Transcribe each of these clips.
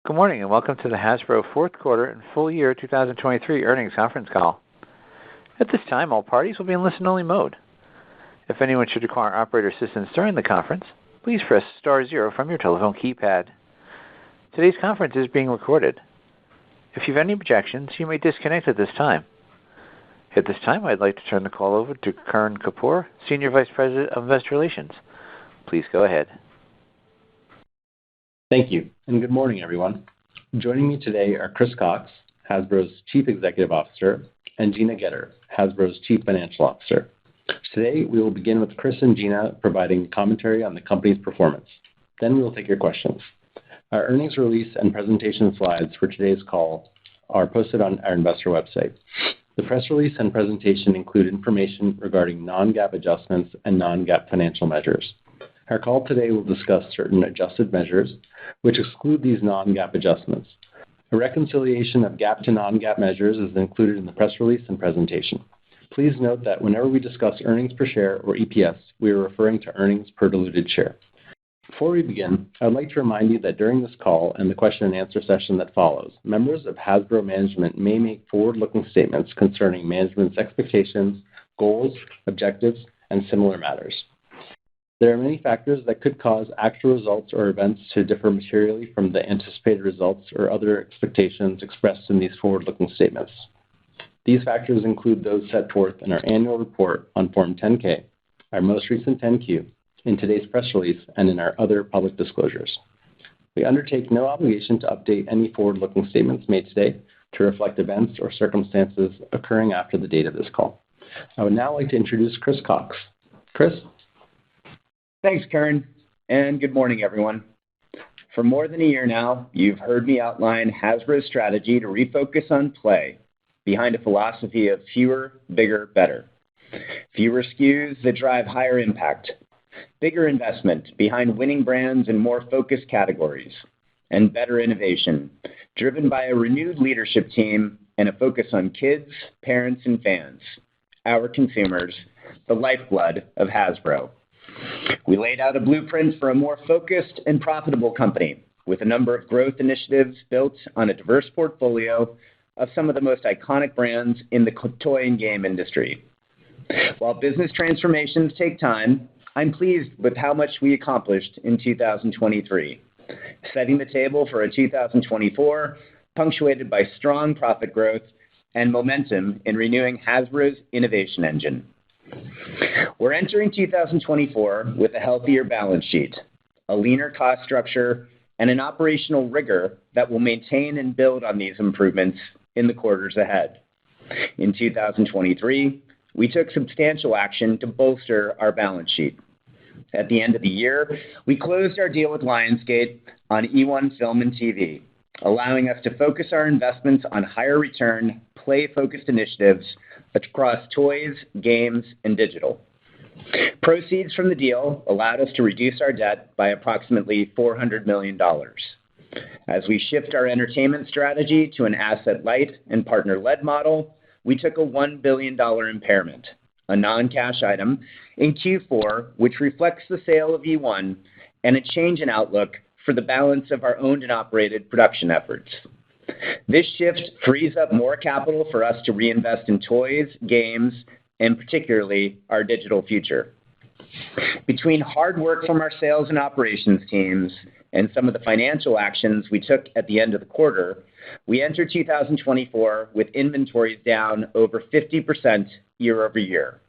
Good morning, and welcome to the Hasbro fourth quarter and full year 2023 earnings conference call. At this time, all parties will be in listen-only mode. If anyone should require operator assistance during the conference, please press star zero from your telephone keypad. Today's conference is being recorded. If you have any objections, you may disconnect at this time. At this time, I'd like to turn the call over to Karan Kapoor, Senior Vice President of Investor Relations. Please go ahead. Thank you, and good morning, everyone. Joining me today are Chris Cocks, Hasbro's Chief Executive Officer, and Gina Goetter, Hasbro's Chief Financial Officer. Today, we will begin with Chris and Gina providing commentary on the company's performance. Then we will take your questions. Our earnings release and presentation slides for today's call are posted on our investor website. The press release and presentation include information regarding non-GAAP adjustments and non-GAAP financial measures. Our call today will discuss certain adjusted measures, which exclude these non-GAAP adjustments. A reconciliation of GAAP to non-GAAP measures is included in the press release and presentation. Please note that whenever we discuss earnings per share or EPS, we are referring to earnings per diluted share. Before we begin, I would like to remind you that during this call and the question and answer session that follows, members of Hasbro management may make forward-looking statements concerning management's expectations, goals, objectives, and similar matters. There are many factors that could cause actual results or events to differ materially from the anticipated results or other expectations expressed in these forward-looking statements. These factors include those set forth in our annual report on Form 10-K, our most recent 10-Q, in today's press release, and in our other public disclosures. We undertake no obligation to update any forward-looking statements made today to reflect events or circumstances occurring after the date of this call. I would now like to introduce Chris Cocks. Chris? Thanks, Karan, and good morning, everyone. For more than a year now, you've heard me outline Hasbro's strategy to refocus on play behind a philosophy of fewer, bigger, better. Fewer SKUs that drive higher impact, bigger investment behind winning brands in more focused categories, and better innovation, driven by a renewed leadership team and a focus on kids, parents, and fans, our consumers, the lifeblood of Hasbro. We laid out a blueprint for a more focused and profitable company with a number of growth initiatives built on a diverse portfolio of some of the most iconic brands in the toy and game industry. While business transformations take time, I'm pleased with how much we accomplished in 2023, setting the table for a 2024 punctuated by strong profit growth and momentum in renewing Hasbro's innovation engine. We're entering 2024 with a healthier balance sheet, a leaner cost structure, and an operational rigor that will maintain and build on these improvements in the quarters ahead. In 2023, we took substantial action to bolster our balance sheet. At the end of the year, we closed our deal with Lionsgate on eOne Film and TV, allowing us to focus our investments on higher return, play-focused initiatives across toys, games, and digital. Proceeds from the deal allowed us to reduce our debt by approximately $400 million. As we shift our entertainment strategy to an asset-light and partner-led model, we took a $1 billion impairment, a non-cash item, in Q4, which reflects the sale of eOne and a change in outlook for the balance of our owned and operated production efforts. This shift frees up more capital for us to reinvest in toys, games, and particularly our digital future. Between hard work from our sales and operations teams and some of the financial actions we took at the end of the quarter, we entered 2024 with inventories down over 50% year over year,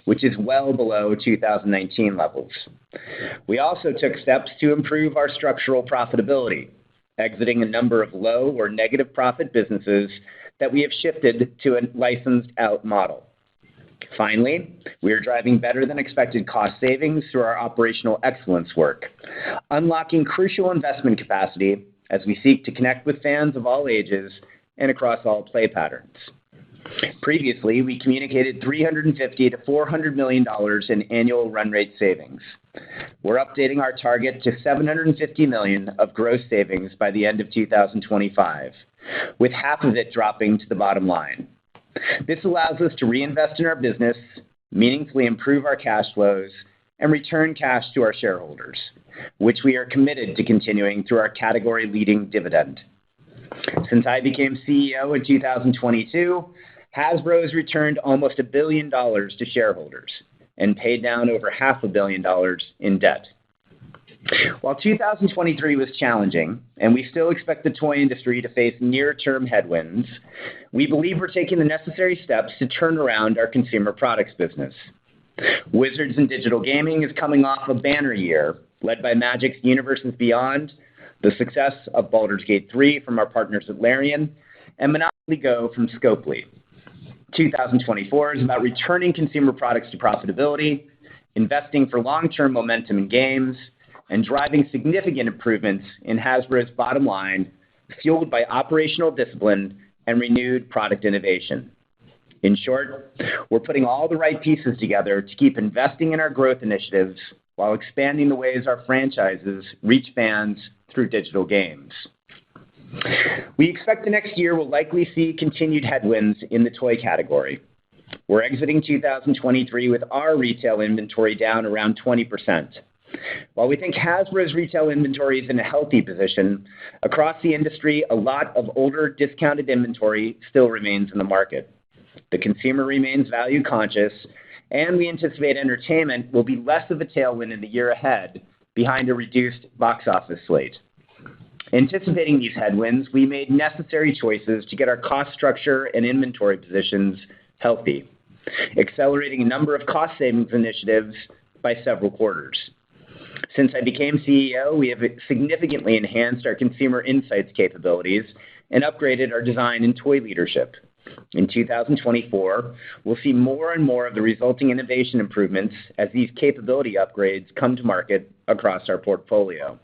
which is well below 2019 levels. We also took steps to improve our structural profitability, exiting a number of low or negative profit businesses that we have shifted to a licensed out model. Finally, we are driving better than expected cost savings through our operational excellence work, unlocking crucial investment capacity as we seek to connect with fans of all ages and across all play patterns. Previously, we communicated $350 to $400 million in annual run rate savings. We're updating our target to $750 million of gross savings by the end of 2025, with half of it dropping to the bottom line. This allows us to reinvest in our business, meaningfully improve our cash flows, and return cash to our shareholders, which we are committed to continuing through our category-leading dividend. Since I became CEO in 2022, Hasbro has returned almost $1 billion to shareholders and paid down over $500 million in debt. While 2023 was challenging, and we still expect the toy industry to face near-term headwinds, we believe we're taking the necessary steps to turn around our consumer products business. Wizards and Digital Gaming is coming off a banner year, led by Magic's Universes Beyond, the success of Baldur's Gate 3 from our partners at Larian, and Monopoly Go from Scopely. 2024 is about returning consumer products to profitability, investing for long-term momentum in games, and driving significant improvements in Hasbro's bottom line, fueled by operational discipline and renewed product innovation. In short, we're putting all the right pieces together to keep investing in our growth initiatives while expanding the ways our franchises reach fans through digital games. We expect the next year will likely see continued headwinds in the toy category. We're exiting 2023 with our retail inventory down around 20%. While we think Hasbro's retail inventory is in a healthy position, across the industry, a lot of older discounted inventory still remains in the market. The consumer remains value-conscious, and we anticipate entertainment will be less of a tailwind in the year ahead behind a reduced box office slate. Anticipating these headwinds, we made necessary choices to get our cost structure and inventory positions healthy, accelerating a number of cost savings initiatives by several quarters. Since I became CEO, we have significantly enhanced our consumer insights capabilities and upgraded our design and toy leadership. In 2024, we'll see more and more of the resulting innovation improvements as these capability upgrades come to market across our portfolio.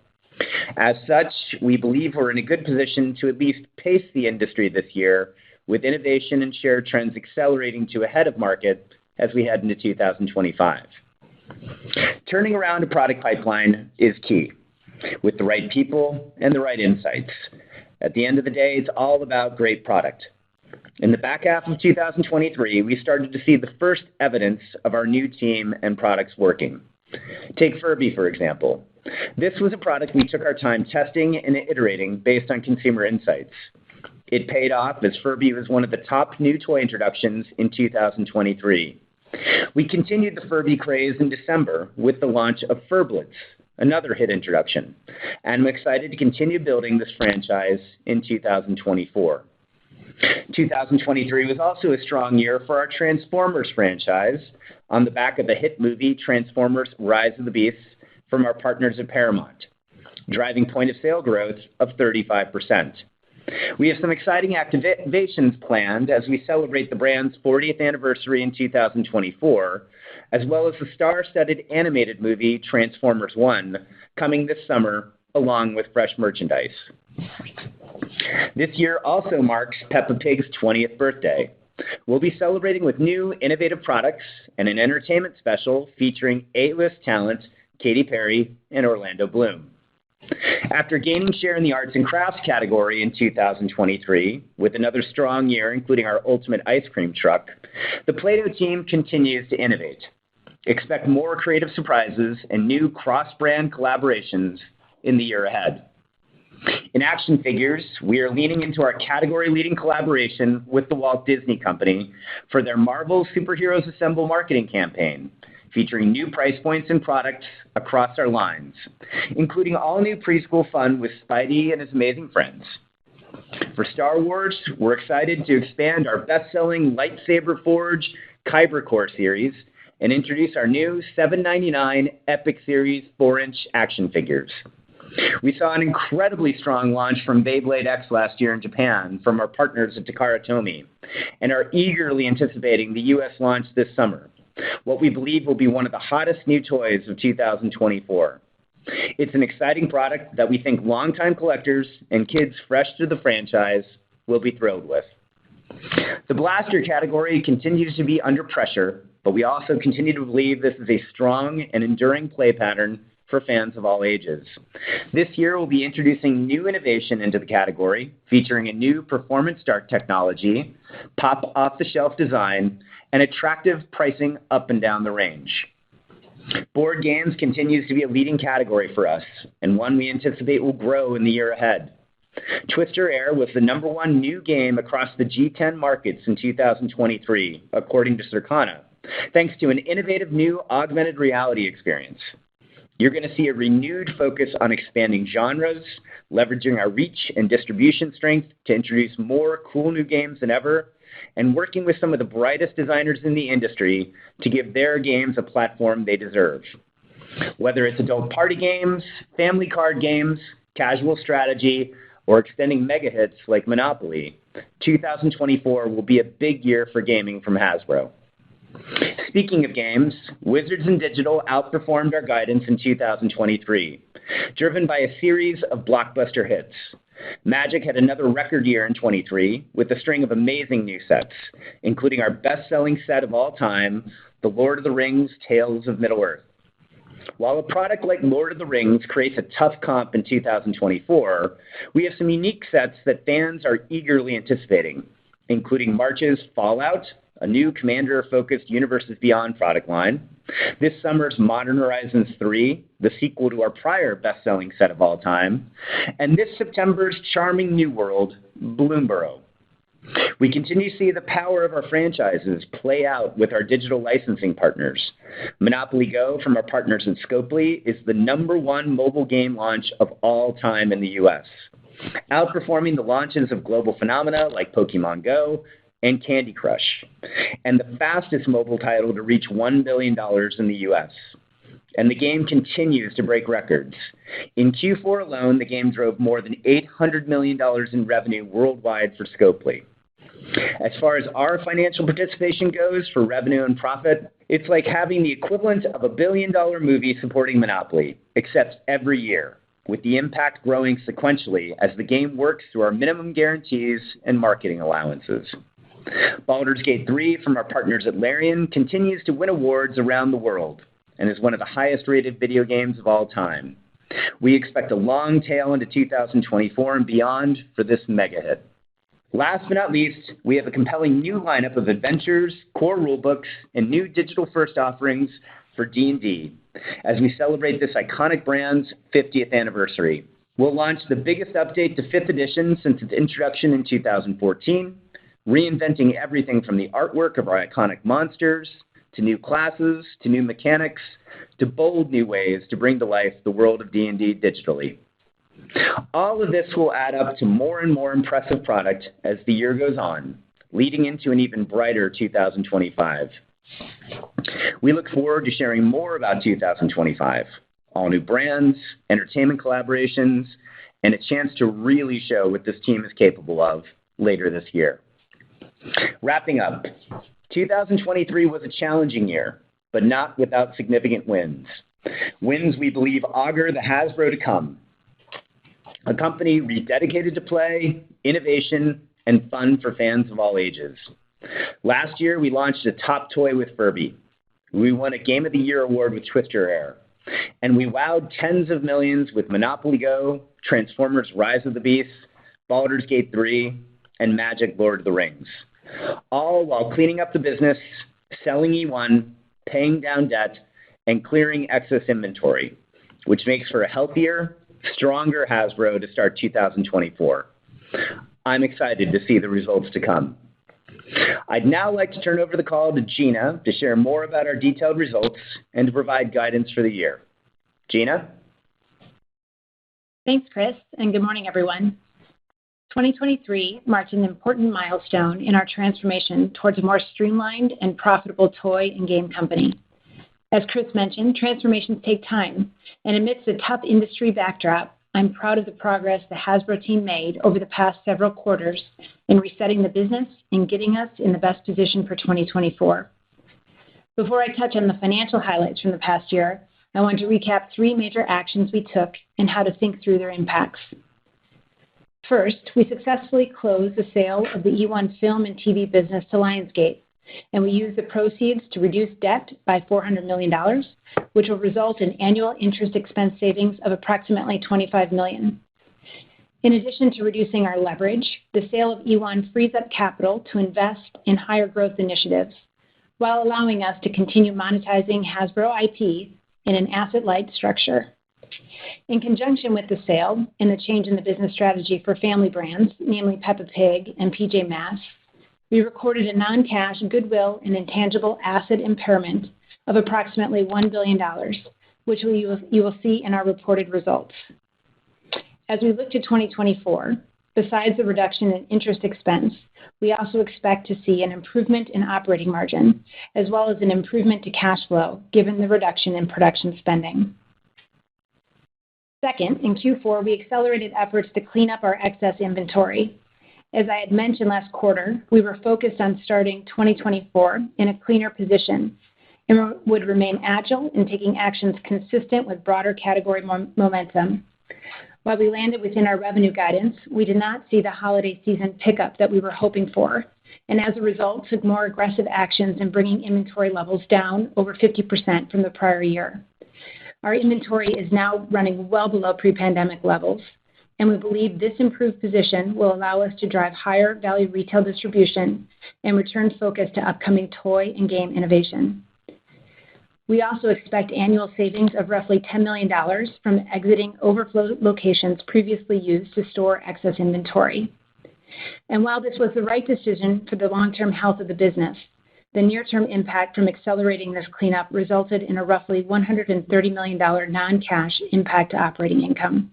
As such, we believe we're in a good position to at least pace the industry this year, with innovation and share trends accelerating to ahead of market as we head into 2025. Turning around a product pipeline is key, with the right people and the right insights. At the end of the day, it's all about great product. In the back half of 2023, we started to see the first evidence of our new team and products working. Take Furby, for example. This was a product we took our time testing and iterating based on consumer insights. It paid off as Furby was one of the top new toy introductions in 2023. We continued the Furby craze in December with the launch of Furblets, another hit introduction, and I'm excited to continue building this franchise in 2024. 2023 was also a strong year for our Transformers franchise on the back of the hit movie Transformers: Rise of the Beasts from our partners at Paramount, driving point-of-sale growth of 35%. We have some exciting activations planned as we celebrate the brand's 40th anniversary in 2024, as well as the star-studded animated movie Transformers One coming this summer, along with fresh merchandise. This year also marks Peppa Pig's 20th birthday. We'll be celebrating with new innovative products and an entertainment special featuring A-list talent Katy Perry and Orlando Bloom. After gaining share in the arts and crafts category in 2023, with another strong year including our Ultimate Ice Cream Truck, the Play-Doh team continues to innovate. Expect more creative surprises and new cross-brand collaborations in the year ahead. In action figures, we are leaning into our category-leading collaboration with the Walt Disney Company for their Marvel Superheroes Assemble marketing campaign, featuring new price points and products across our lines, including all-new preschool fun with Spidey and his amazing friends. For Star Wars, we're excited to expand our best-selling Lightsaber Forge Kyber Core series and introduce our new $7.99 Epic Series 4-inch action figures. We saw an incredibly strong launch from Beyblade X last year in Japan from our partners at Takara Tomy, and are eagerly anticipating the U.S. launch this summer, what we believe will be one of the hottest new toys of 2024. It's an exciting product that we think longtime collectors and kids fresh to the franchise will be thrilled with. The blaster category continues to be under pressure, but we also continue to believe this is a strong and enduring play pattern for fans of all ages. This year, we'll be introducing new innovation into the category, featuring a new performance dart technology, pop-off-the-shelf design, and attractive pricing up and down the range. Board games continues to be a leading category for us, and one we anticipate will grow in the year ahead. Twister Air was the #1 new game across the G10 markets in 2023, according to Circana, thanks to an innovative new augmented reality experience. You're going to see a renewed focus on expanding genres, leveraging our reach and distribution strength to introduce more cool new games than ever, and working with some of the brightest designers in the industry to give their games a platform they deserve. Whether it's adult party games, family card games, casual strategy, or extending mega hits like Monopoly, 2024 will be a big year for gaming from Hasbro. Speaking of games, Wizards and Digital outperformed our guidance in 2023, driven by a series of blockbuster hits. Magic had another record year in 23 with a string of amazing new sets, including our best-selling set of all time, The Lord of the Rings: Tales of Middle-earth. While a product like Lord of the Rings creates a tough comp in 2024, we have some unique sets that fans are eagerly anticipating, including March's Fallout, a new Commander-focused Universes Beyond product line, this summer's Modern Horizons 3, the sequel to our prior best-selling set of all time, and this September's charming new world, Bloomburrow. We continue to see the power of our franchises play out with our digital licensing partners. Monopoly Go from our partners at Scopely is the #1 mobile game launch of all time in the U.S., outperforming the launches of global phenomena like Pokemon Go and Candy Crush, and the fastest mobile title to reach $1 billion in the U.S. And the game continues to break records. In Q4 alone, the game drove more than $800 million in revenue worldwide for Scopely. As far as our financial participation goes for revenue and profit, it's like having the equivalent of $1 billion movie supporting Monopoly, except every year, with the impact growing sequentially as the game works through our minimum guarantees and marketing allowances. Baldur's Gate 3 from our partners at Larian continues to win awards around the world and is one of the highest-rated video games of all time. We expect a long tail into 2024 and beyond for this mega hit. Last but not least, we have a compelling new lineup of adventures, core rulebooks, and new digital-first offerings for D&D as we celebrate this iconic brand's 50th anniversary. We'll launch the biggest update to 5th edition since its introduction in 2014, reinventing everything from the artwork of our iconic monsters, to new classes, to new mechanics, to bold new ways to bring to life the world of D&D digitally. All of this will add up to more and more impressive product as the year goes on, leading into an even brighter 2025. We look forward to sharing more about 2025, all new brands, entertainment collaborations, and a chance to really show what this team is capable of later this year. Wrapping up, 2023 was a challenging year, but not without significant wins. Wins we believe augur the Hasbro to come. A company rededicated to play, innovation, and fun for fans of all ages. Last year, we launched a top toy with Furby. We won a Game of the Year award with Twister Air. And we wowed tens of millions with Monopoly Go, Transformers Rise of the Beasts, Baldur's Gate 3, and Magic Lord of the Rings. All while cleaning up the business, selling E1, paying down debt, and clearing excess inventory, which makes for a healthier, stronger Hasbro to start 2024. I'm excited to see the results to come. I'd now like to turn over the call to Gina to share more about our detailed results and to provide guidance for the year. Gina? Thanks, Chris, and good morning, everyone. 2023 marked an important milestone in our transformation towards a more streamlined and profitable toy and game company. As Chris mentioned, transformations take time, and amidst a tough industry backdrop, I'm proud of the progress the Hasbro team made over the past several quarters in resetting the business and getting us in the best position for 2024. Before I touch on the financial highlights from the past year, I want to recap 3 major actions we took and how to think through their impacts. First, we successfully closed the sale of the E1 film and TV business to Lionsgate, and we used the proceeds to reduce debt by $400 million, which will result in annual interest expense savings of approximately $25 million. In addition to reducing our leverage, the sale of E1 frees up capital to invest in higher growth initiatives, while allowing us to continue monetizing Hasbro IP in an asset-light structure. In conjunction with the sale and the change in the business strategy for family brands, namely Peppa Pig and PJ Masks, we recorded a non-cash goodwill and intangible asset impairment of approximately $1 billion, which you will see in our reported results. As we look to 2024, besides the reduction in interest expense, we also expect to see an improvement in operating margin, as well as an improvement to cash flow, given the reduction in production spending. Second, in Q4, we accelerated efforts to clean up our excess inventory. As I had mentioned last quarter, we were focused on starting 2024 in a cleaner position and would remain agile in taking actions consistent with broader category momentum. While we landed within our revenue guidance, we did not see the holiday season pickup that we were hoping for, and as a result, took more aggressive actions in bringing inventory levels down over 50% from the prior year. Our inventory is now running well below pre-pandemic levels, and we believe this improved position will allow us to drive higher value retail distribution and return focus to upcoming toy and game innovation. We also expect annual savings of roughly $10 million from exiting overflow locations previously used to store excess inventory. And while this was the right decision for the long-term health of the business, the near-term impact from accelerating this cleanup resulted in a roughly $130 million non-cash impact to operating income.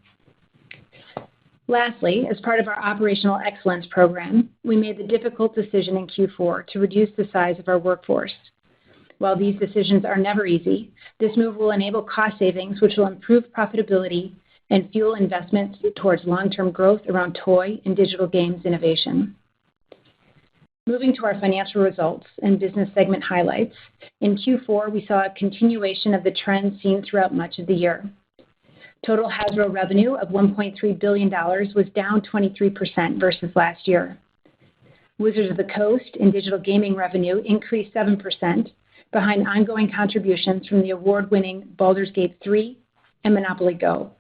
Lastly, as part of our operational excellence program, we made the difficult decision in Q4 to reduce the size of our workforce. While these decisions are never easy, this move will enable cost savings, which will improve profitability and fuel investments towards long-term growth around toy and digital games innovation. Moving to our financial results and business segment highlights, in Q4 we saw a continuation of the trends seen throughout much of the year. Total Hasbro revenue of $1.3 billion was down 23% versus last year. Wizards of the Coast and digital gaming revenue increased 7%, behind ongoing contributions from the award-winning Baldur's Gate 3 and Monopoly Go.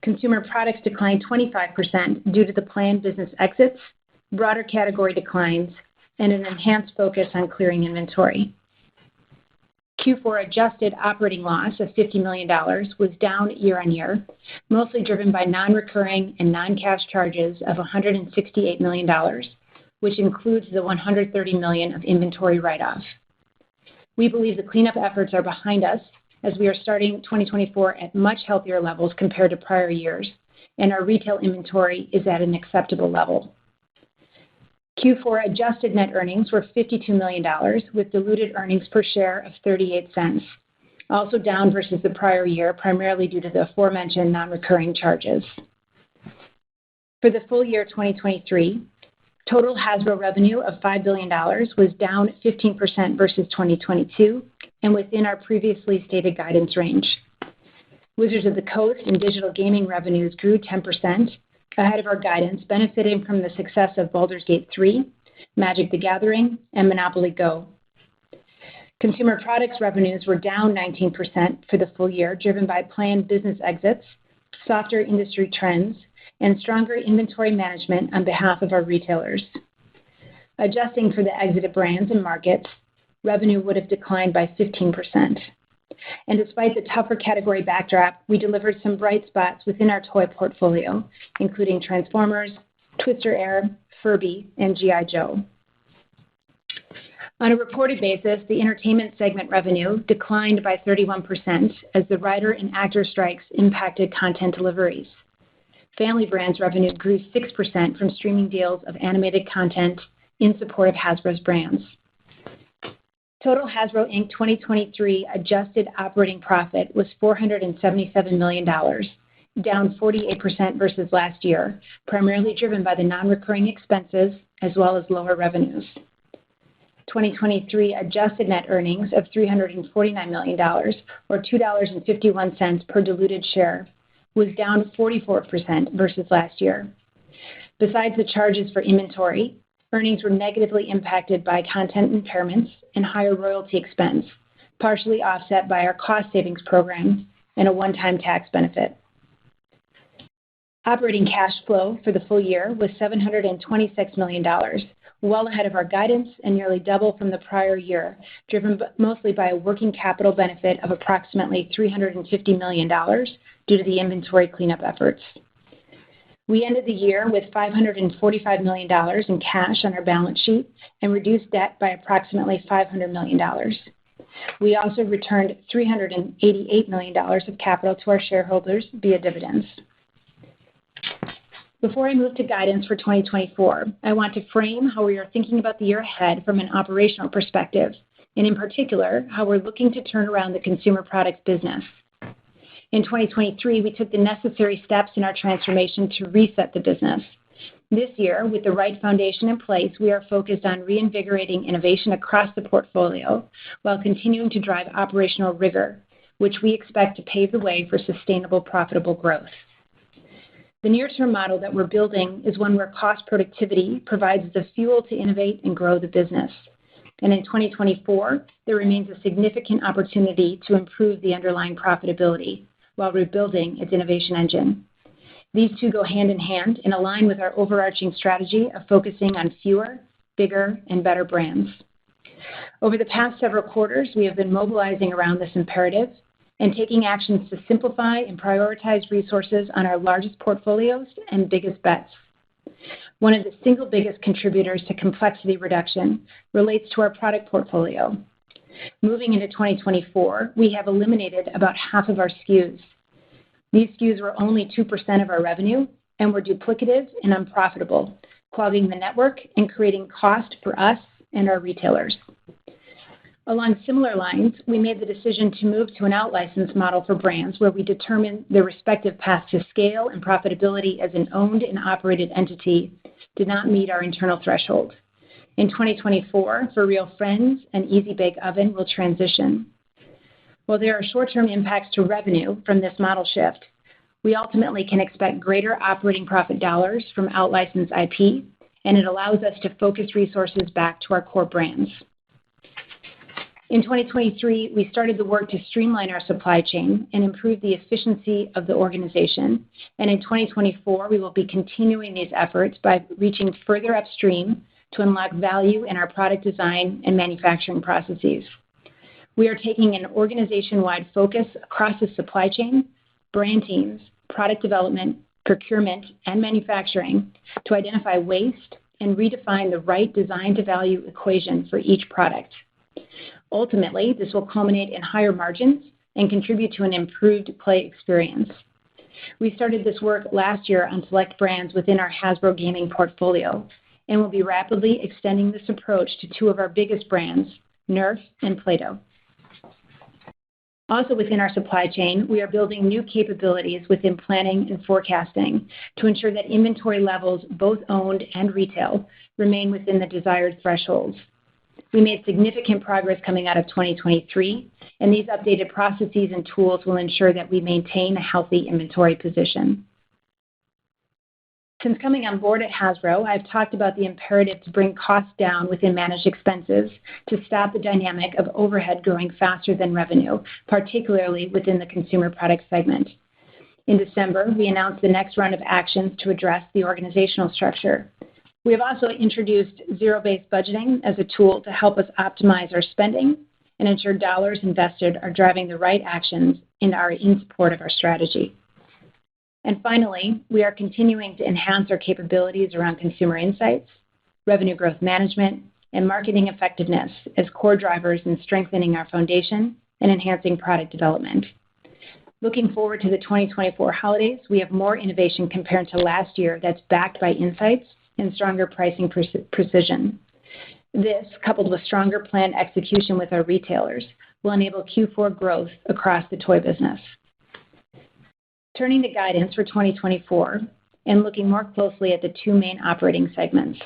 Consumer products declined 25% due to the planned business exits, broader category declines, and an enhanced focus on clearing inventory. Q4 adjusted operating loss of $50 million was down year-on-year, mostly driven by non-recurring and non-cash charges of $168 million, which includes the $130 million of inventory write-off. We believe the cleanup efforts are behind us as we are starting 2024 at much healthier levels compared to prior years, and our retail inventory is at an acceptable level. Q4 adjusted net earnings were $52 million, with diluted earnings per share of 38 cents, also down versus the prior year, primarily due to the aforementioned non-recurring charges. For the full year 2023, total Hasbro revenue of $5 billion was down 15% versus 2022 and within our previously stated guidance range. Wizards of the Coast and digital gaming revenues grew 10%, ahead of our guidance, benefiting from the success of Baldur's Gate 3, Magic the Gathering, and Monopoly Go. Consumer products revenues were down 19% for the full year, driven by planned business exits, softer industry trends, and stronger inventory management on behalf of our retailers. Adjusting for the exited brands and markets, revenue would have declined by 15%. And despite the tougher category backdrop, we delivered some bright spots within our toy portfolio, including Transformers, Twister Air, Furby, and G.I. Joe. On a reported basis, the entertainment segment revenue declined by 31% as the writer and actor strikes impacted content deliveries. Family Brands revenue grew 6% from streaming deals of animated content in support of Hasbro's brands. Total Hasbro Inc. 2023 adjusted operating profit was $477 million, down 48% versus last year, primarily driven by the non-recurring expenses as well as lower revenues. 2023 adjusted net earnings of $349 million, or $2.51 per diluted share, was down 44% versus last year. Besides the charges for inventory, earnings were negatively impacted by content impairments and higher royalty expense, partially offset by our cost savings program and a one-time tax benefit. Operating cash flow for the full year was $726 million, well ahead of our guidance and nearly double from the prior year, driven mostly by a working capital benefit of approximately $350 million due to the inventory cleanup efforts. We ended the year with $545 million in cash on our balance sheet and reduced debt by approximately $500 million. We also returned $388 million of capital to our shareholders via dividends. Before I move to guidance for 2024, I want to frame how we are thinking about the year ahead from an operational perspective, and in particular, how we're looking to turn around the consumer products business. In 2023, we took the necessary steps in our transformation to reset the business. This year, with the right foundation in place, we are focused on reinvigorating innovation across the portfolio while continuing to drive operational rigor, which we expect to pave the way for sustainable, profitable growth. The near-term model that we're building is one where cost productivity provides the fuel to innovate and grow the business. And in 2024, there remains a significant opportunity to improve the underlying profitability while rebuilding its innovation engine. These two go hand in hand and align with our overarching strategy of focusing on fewer, bigger, and better brands. Over the past several quarters, we have been mobilizing around this imperative and taking actions to simplify and prioritize resources on our largest portfolios and biggest bets. One of the single biggest contributors to complexity reduction relates to our product portfolio. Moving into 2024, we have eliminated about half of our SKUs. These SKUs were only 2% of our revenue and were duplicative and unprofitable, clogging the network and creating cost for us and our retailers. Along similar lines, we made the decision to move to an out-license model for brands where we determine their respective path to scale and profitability as an owned and operated entity did not meet our internal threshold. In 2024, For Real Friends and Easy Bake Oven will transition. While there are short-term impacts to revenue from this model shift, we ultimately can expect greater operating profit dollars from out-licensed IP, and it allows us to focus resources back to our core brands. In 2023, we started the work to streamline our supply chain and improve the efficiency of the organization. And in 2024, we will be continuing these efforts by reaching further upstream to unlock value in our product design and manufacturing processes. We are taking an organization-wide focus across the supply chain, brand teams, product development, procurement, and manufacturing to identify waste and redefine the right design-to-value equation for each product. Ultimately, this will culminate in higher margins and contribute to an improved play experience. We started this work last year on select brands within our Hasbro gaming portfolio and will be rapidly extending this approach to two of our biggest brands, Nerf and Play-Doh. Also within our supply chain, we are building new capabilities within planning and forecasting to ensure that inventory levels, both owned and retail, remain within the desired thresholds. We made significant progress coming out of 2023, and these updated processes and tools will ensure that we maintain a healthy inventory position. Since coming on board at Hasbro, I've talked about the imperative to bring costs down within managed expenses to stop the dynamic of overhead growing faster than revenue, particularly within the consumer product segment. In December, we announced the next round of actions to address the organizational structure. We have also introduced zero-based budgeting as a tool to help us optimize our spending and ensure dollars invested are driving the right actions and are in support of our strategy. And finally, we are continuing to enhance our capabilities around consumer insights, revenue growth management, and marketing effectiveness as core drivers in strengthening our foundation and enhancing product development. Looking forward to the 2024 holidays, we have more innovation compared to last year that's backed by insights and stronger pricing precision. This, coupled with stronger planned execution with our retailers, will enable Q4 growth across the toy business. Turning to guidance for 2024 and looking more closely at the two main operating segments.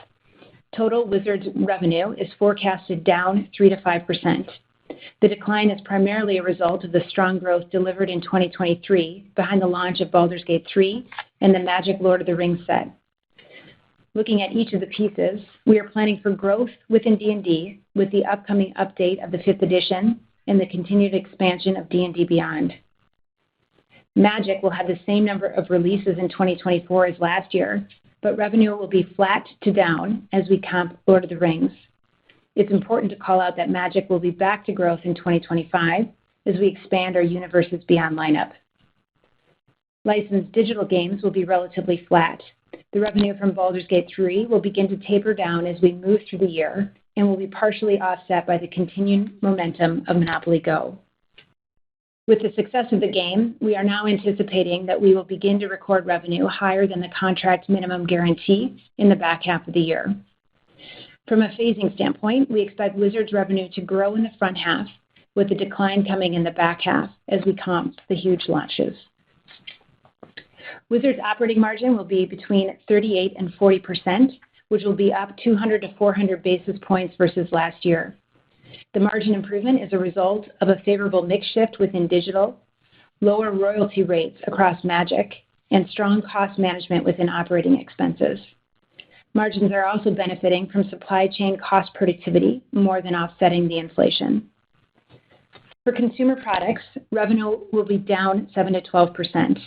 Total Wizards revenue is forecasted down 3%-5%. The decline is primarily a result of the strong growth delivered in 2023 behind the launch of Baldur's Gate 3 and the Magic Lord of the Rings set. Looking at each of the pieces, we are planning for growth within D&D with the upcoming update of the 5th edition and the continued expansion of D&D Beyond. Magic will have the same number of releases in 2024 as last year, but revenue will be flat to down as we comp Lord of the Rings. It's important to call out that Magic will be back to growth in 2025 as we expand our Universes Beyond lineup. Licensed digital games will be relatively flat. The revenue from Baldur's Gate 3 will begin to taper down as we move through the year and will be partially offset by the continued momentum of Monopoly Go. With the success of the game, we are now anticipating that we will begin to record revenue higher than the contract minimum guarantee in the back half of the year. From a phasing standpoint, we expect Wizards revenue to grow in the front half, with the decline coming in the back half as we comp the huge launches. Wizards operating margin will be between 38 and 40%, which will be up 200 to 400 basis points versus last year. The margin improvement is a result of a favorable mix shift within digital, lower royalty rates across Magic, and strong cost management within operating expenses. Margins are also benefiting from supply chain cost productivity more than offsetting the inflation. For consumer products, revenue will be down 7 to 12%.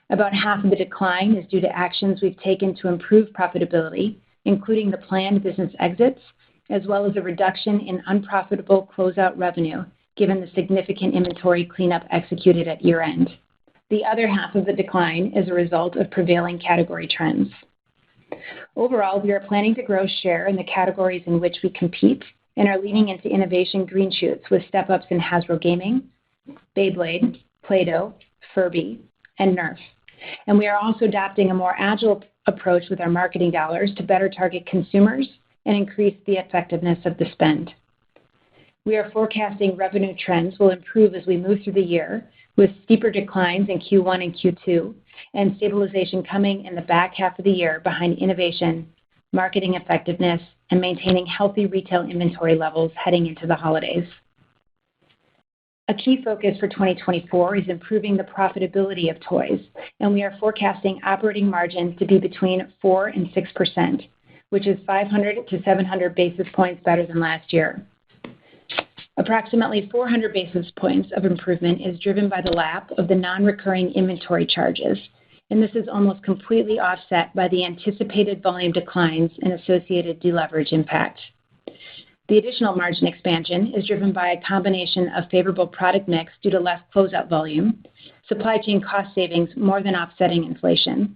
About half of the decline is due to actions we've taken to improve profitability, including the planned business exits, as well as a reduction in unprofitable closeout revenue, given the significant inventory cleanup executed at year-end. The other half of the decline is a result of prevailing category trends. Overall, we are planning to grow share in the categories in which we compete and are leaning into innovation green shoots with step-ups in Hasbro Gaming, Beyblade, Play-Doh, Furby, and Nerf. And we are also adopting a more agile approach with our marketing dollars to better target consumers and increase the effectiveness of the spend. We are forecasting revenue trends will improve as we move through the year, with steeper declines in Q1 and Q2, and stabilization coming in the back half of the year behind innovation, marketing effectiveness, and maintaining healthy retail inventory levels heading into the holidays. A key focus for 2024 is improving the profitability of toys, and we are forecasting operating margin to be between 4 and 6%, which is 500 to 700 basis points better than last year. Approximately 400 basis points of improvement is driven by the lap of the non-recurring inventory charges, and this is almost completely offset by the anticipated volume declines and associated deleverage impact. The additional margin expansion is driven by a combination of favorable product mix due to less closeout volume, supply chain cost savings more than offsetting inflation,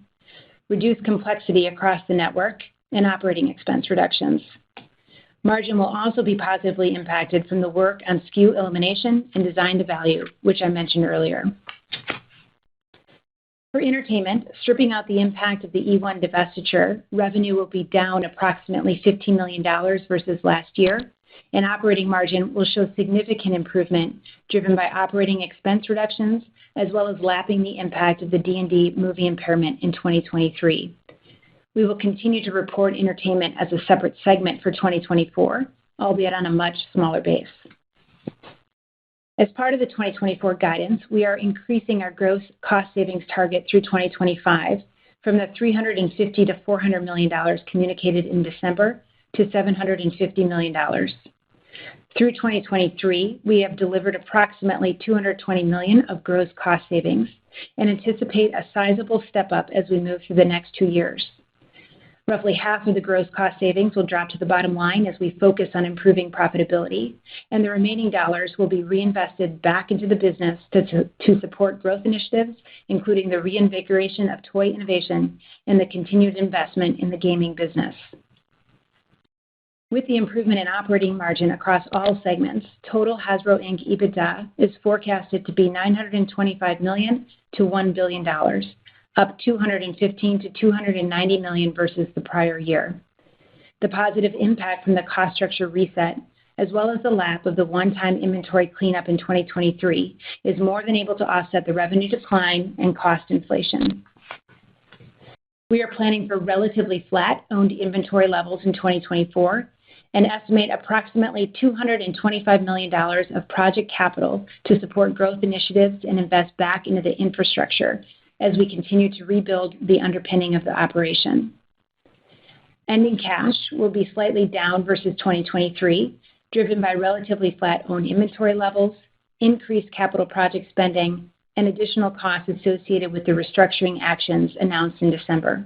reduced complexity across the network, and operating expense reductions. Margin will also be positively impacted from the work on SKU elimination and design to value, which I mentioned earlier. For entertainment, stripping out the impact of the E1 divestiture, revenue will be down approximately $15 million versus last year, and operating margin will show significant improvement driven by operating expense reductions as well as lapping the impact of the D&D movie impairment in 2023. We will continue to report entertainment as a separate segment for 2024, albeit on a much smaller base. As part of the 2024 guidance, we are increasing our gross cost savings target through 2025 from the $350 to $400 million communicated in December to $750 million. Through 2023, we have delivered approximately $220 million of gross cost savings and anticipate a sizable step-up as we move through the next 2 years. Roughly half of the gross cost savings will drop to the bottom line as we focus on improving profitability, and the remaining dollars will be reinvested back into the business to support growth initiatives, including the reinvigoration of toy innovation and the continued investment in the gaming business. With the improvement in operating margin across all segments, total Hasbro Inc. EBITDA is forecasted to be $925 million to $1 billion, up $215 to $290 million versus the prior year. The positive impact from the cost structure reset, as well as the lap of the one-time inventory cleanup in 2023, is more than able to offset the revenue decline and cost inflation. We are planning for relatively flat owned inventory levels in 2024 and estimate approximately $225 million of project capital to support growth initiatives and invest back into the infrastructure as we continue to rebuild the underpinning of the operation. Ending cash will be slightly down versus 2023, driven by relatively flat owned inventory levels, increased capital project spending, and additional costs associated with the restructuring actions announced in December.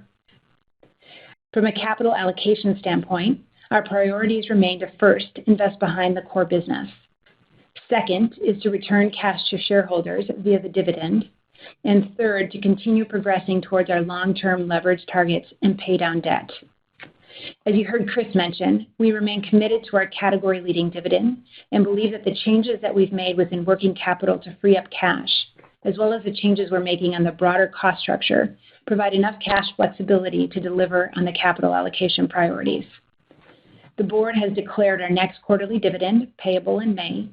From a capital allocation standpoint, our priorities remain to first invest behind the core business. Second is to return cash to shareholders via the dividend. And third, to continue progressing towards our long-term leverage targets and pay down debt. As you heard Chris mention, we remain committed to our category-leading dividend and believe that the changes that we've made within working capital to free up cash, as well as the changes we're making on the broader cost structure, provide enough cash flexibility to deliver on the capital allocation priorities. The board has declared our next quarterly dividend payable in May,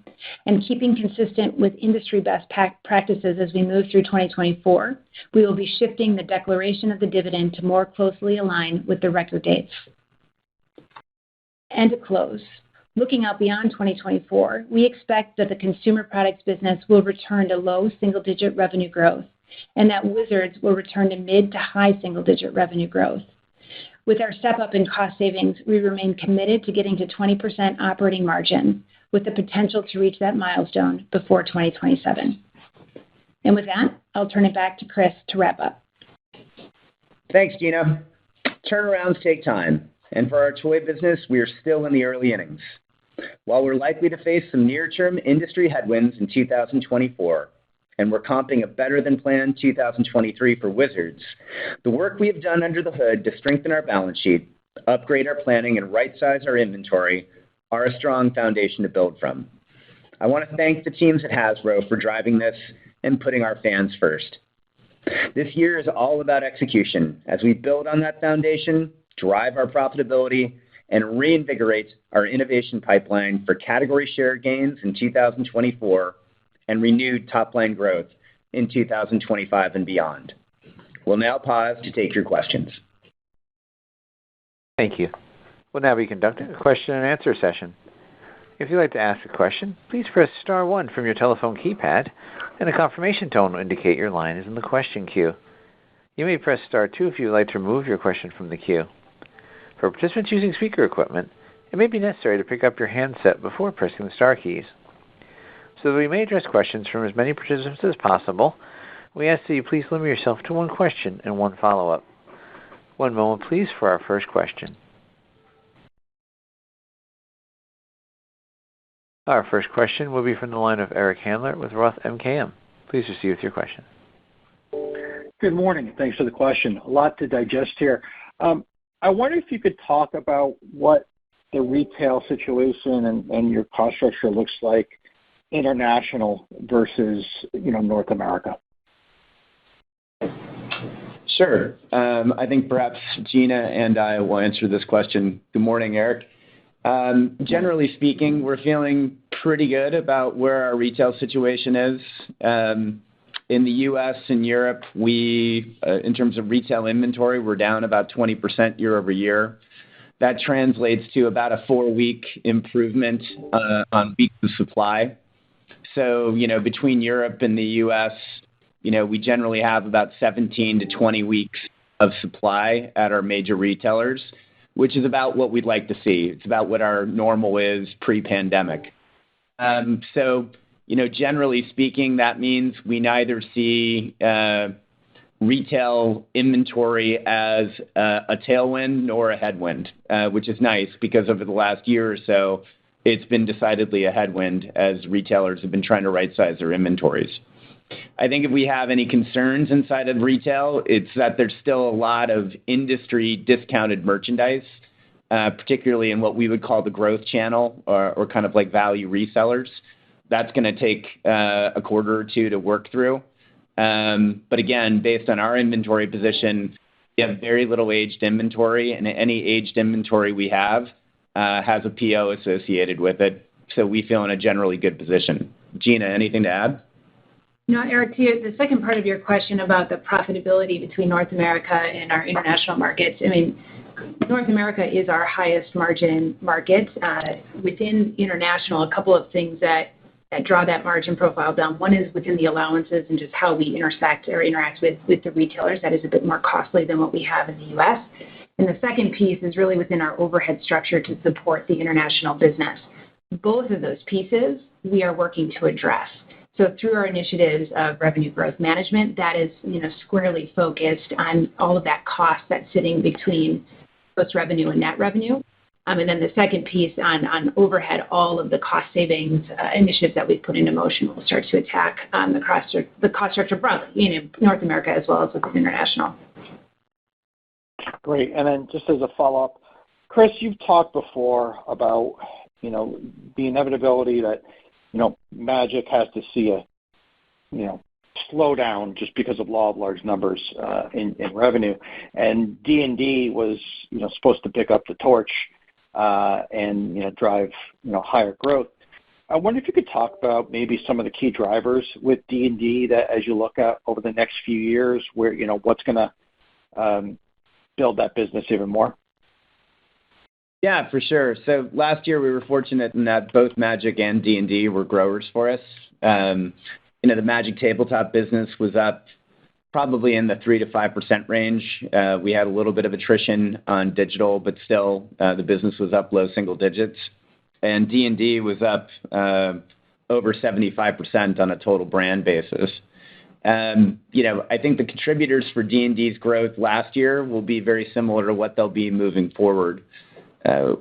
and keeping consistent with industry best practices as we move through 2024, we will be shifting the declaration of the dividend to more closely align with the record dates. And to close, looking out beyond 2024, we expect that the consumer products business will return to low single-digit revenue growth, and that Wizards will return to mid to high single-digit revenue growth. With our step-up in cost savings, we remain committed to getting to 20% operating margin, with the potential to reach that milestone before 2027. And with that, I'll turn it back to Chris to wrap up. Thanks, Gina. Turnarounds take time, and for our toy business, we are still in the early innings. While we're likely to face some near-term industry headwinds in 2024, and we're comping a better-than-planned 2023 for Wizards, the work we have done under the hood to strengthen our balance sheet, upgrade our planning, and right-size our inventory are a strong foundation to build from. I want to thank the teams at Hasbro for driving this and putting our fans first. This year is all about execution as we build on that foundation, drive our profitability, and reinvigorate our innovation pipeline for category share gains in 2024 and renewed top-line growth in 2025 and beyond. We'll now pause to take your questions. Thank you. We'll now be conducting a question-and-answer session. If you'd like to ask a question, please press star 1 from your telephone keypad, and a confirmation tone will indicate your line is in the question queue. You may press star 2 if you would like to remove your question from the queue. For participants using speaker equipment, it may be necessary to pick up your handset before pressing the star keys. So that we may address questions from as many participants as possible, we ask that you please limit yourself to one question and one follow-up. One moment, please, for our first question. Our first question will be from the line of Eric Handler with Roth MKM. Please proceed with your question. Good morning. Thanks for the question. A lot to digest here. I wonder if you could talk about what the retail situation and your cost structure looks like international versus, North America. Sure. I think perhaps Gina and I will answer this question. Good morning, Eric. Generally speaking, we're feeling pretty good about where our retail situation is. In the U.S. and Europe, in terms of retail inventory, we're down about 20% year over year. That translates to about a 4-week improvement on weeks of supply. So, between Europe and the U.S., we generally have about 17 to 20 weeks of supply at our major retailers, which is about what we'd like to see. It's about what our normal is pre-pandemic. So, generally speaking, that means we neither see retail inventory as a tailwind nor a headwind, which is nice because over the last year or so, it's been decidedly a headwind as retailers have been trying to right-size their inventories. I think if we have any concerns inside of retail, it's that there's still a lot of industry discounted merchandise, particularly in what we would call the growth channel or kind of like value resellers. That's going to take a quarter or two to work through. But again, based on our inventory position, we have very little aged inventory, and any aged inventory we have has a PO associated with it. So we feel in a generally good position. Gina, anything to add? No, Eric, to the second part of your question about the profitability between North America and our international markets, North America is our highest margin market. Within international, a couple of things that draw that margin profile down. One is within the allowances and just how we interact with the retailers. That is a bit more costly than what we have in the U.S. And the second piece is really within our overhead structure to support the international business. Both of those pieces we are working to address. So through our initiatives of revenue growth management, that is, squarely focused on all of that cost that's sitting between gross revenue and net revenue. And then the second piece on overhead, all of the cost savings initiatives that we've put into motion will start to attack the cost structure broadly, North America as well as with international. Great. And then just as a follow-up, Chris, you've talked before about, the inevitability that, Magic has to see a, slowdown just because of law of large numbers in revenue. And D&D was, supposed to pick up the torch and, drive, higher growth. I wonder if you could talk about maybe some of the key drivers with D&D that as you look at over the next few years where, what's going to build that business even more? Yeah, for sure. So last year we were fortunate in that both Magic and D&D were growers for us. The Magic tabletop business was up probably in the 3 to 5% range. We had a little bit of attrition on digital, but still the business was up low single digits. And D&D was up over 75% on a total brand basis. I think the contributors for D&D's growth last year will be very similar to what they'll be moving forward.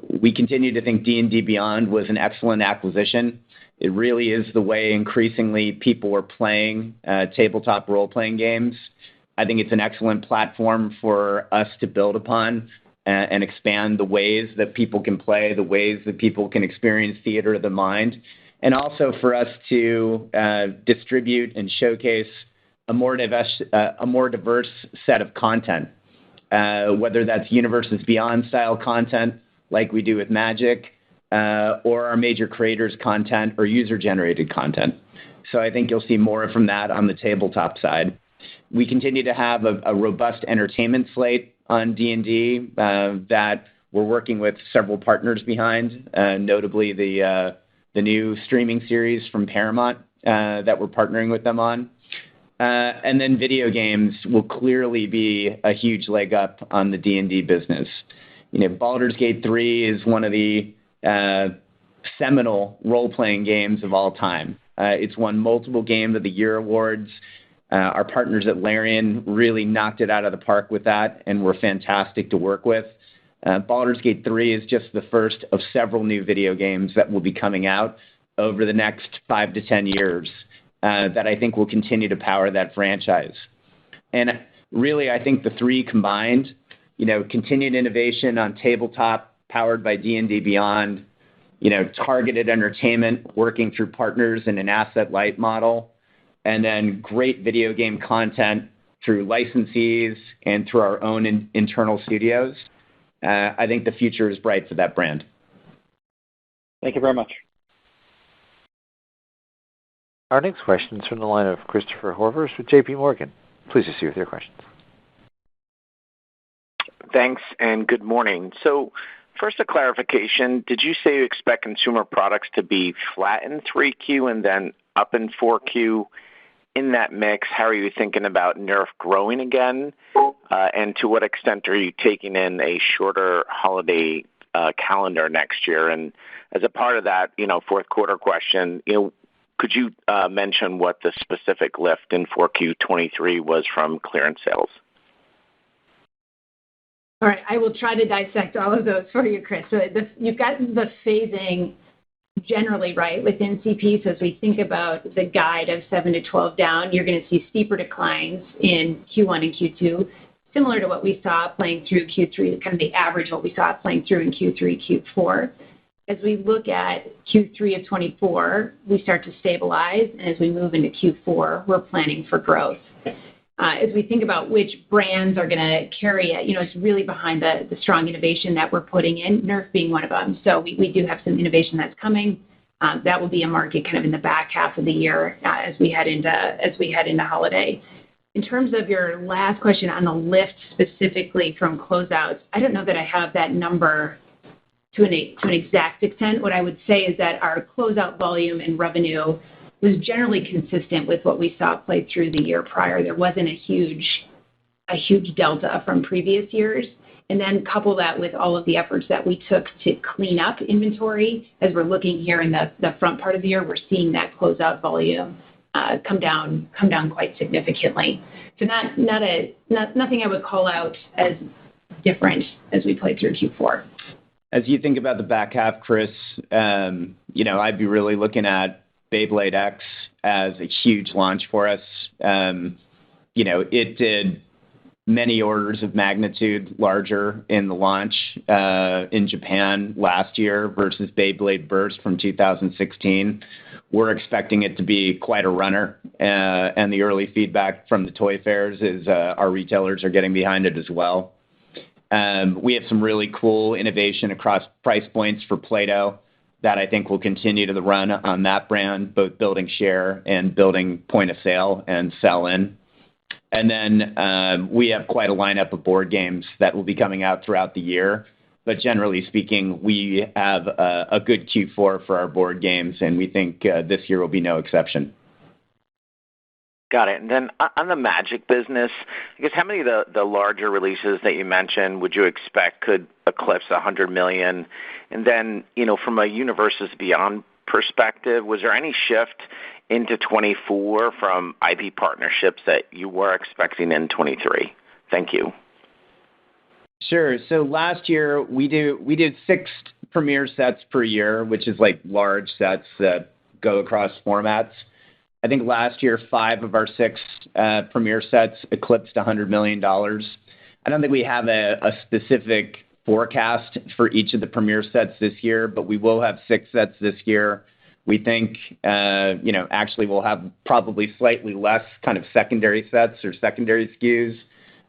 We continue to think D&D Beyond was an excellent acquisition. It really is the way increasingly people are playing tabletop role-playing games. I think it's an excellent platform for us to build upon and expand the ways that people can play, the ways that people can experience theater of the mind, and also for us to distribute and showcase a more diverse set of content, whether that's Universes Beyond style content like we do with Magic, or our major creators content or user-generated content. So I think you'll see more from that on the tabletop side. We continue to have a robust entertainment slate on D&D that we're working with several partners behind, notably the new streaming series from Paramount that we're partnering with them on. And then video games will clearly be a huge leg up on the D&D business. Baldur's Gate 3 is one of the seminal role-playing games of all time. It's won multiple Game of the Year awards. Our partners at Larian really knocked it out of the park with that and were fantastic to work with. Baldur's Gate 3 is just the first of several new video games that will be coming out over the next 5 to 10 years that I think will continue to power that franchise. And really, I think the three combined, continued innovation on tabletop powered by D&D Beyond, targeted entertainment working through partners in an asset-light model, and then great video game content through licensees and through our own internal studios. I think the future is bright for that brand. Thank you very much. Our next question is from the line of Christopher Horvers with J.P. Morgan. Please proceed with your questions. Thanks, and good morning. So first, a clarification. Did you say you expect consumer products to be flat in 3Q and then up in 4Q? In that mix, how are you thinking about Nerf growing again? And to what extent are you taking in a shorter holiday calendar next year? And as a part of that, fourth quarter question, could you mention what the specific lift in 4Q23 was from clearance sales? All right, I will try to dissect all of those for you, Chris. So you've got the phasing generally right within CP. So as we think about the guide of 7 to 12 down, you're going to see steeper declines in Q1 and Q2, similar to what we saw playing through Q3, kind of the average what we saw playing through in Q3, Q4. As we look at Q3 of 24, we start to stabilize, and as we move into Q4, we're planning for growth. As we think about which brands are going to carry it, it's really behind the strong innovation that we're putting in, Nerf being one of them. So we do have some innovation that's coming. That will be a market kind of in the back half of the year as we head into holiday. In terms of your last question on the lift specifically from closeouts, I don't know that I have that number to an exact extent. What I would say is that our closeout volume and revenue was generally consistent with what we saw play through the year prior. There wasn't a huge delta from previous years. And then couple that with all of the efforts that we took to clean up inventory. As we're looking here in the front part of the year, we're seeing that closeout volume come down quite significantly. So nothing I would call out as different as we play through Q4. As you think about the back half, Chris, I'd be really looking at Beyblade X as a huge launch for us. It did many orders of magnitude larger in the launch in Japan last year versus Beyblade Burst from 2016. We're expecting it to be quite a runner, and the early feedback from the toy fairs is our retailers are getting behind it as well. We have some really cool innovation across price points for Play-Doh that I think will continue to run on that brand, both building share and building point of sale and sell in. And then we have quite a lineup of board games that will be coming out throughout the year. But generally speaking, we have a good Q4 for our board games, and we think this year will be no exception. Got it. And then on the Magic business, I guess how many of the larger releases that you mentioned would you expect could eclipse $100 million? And then, from a Universes Beyond perspective, was there any shift into 24 from IP partnerships that you were expecting in 23? Thank you. Sure. So last year we did 6 premiere sets per year, which is like large sets that go across formats. I think last year 5 of our 6 premiere sets eclipsed $100 million. I don't think we have a specific forecast for each of the premiere sets this year, but we will have 6 sets this year. We think, actually we'll have probably slightly less kind of secondary sets or secondary SKUs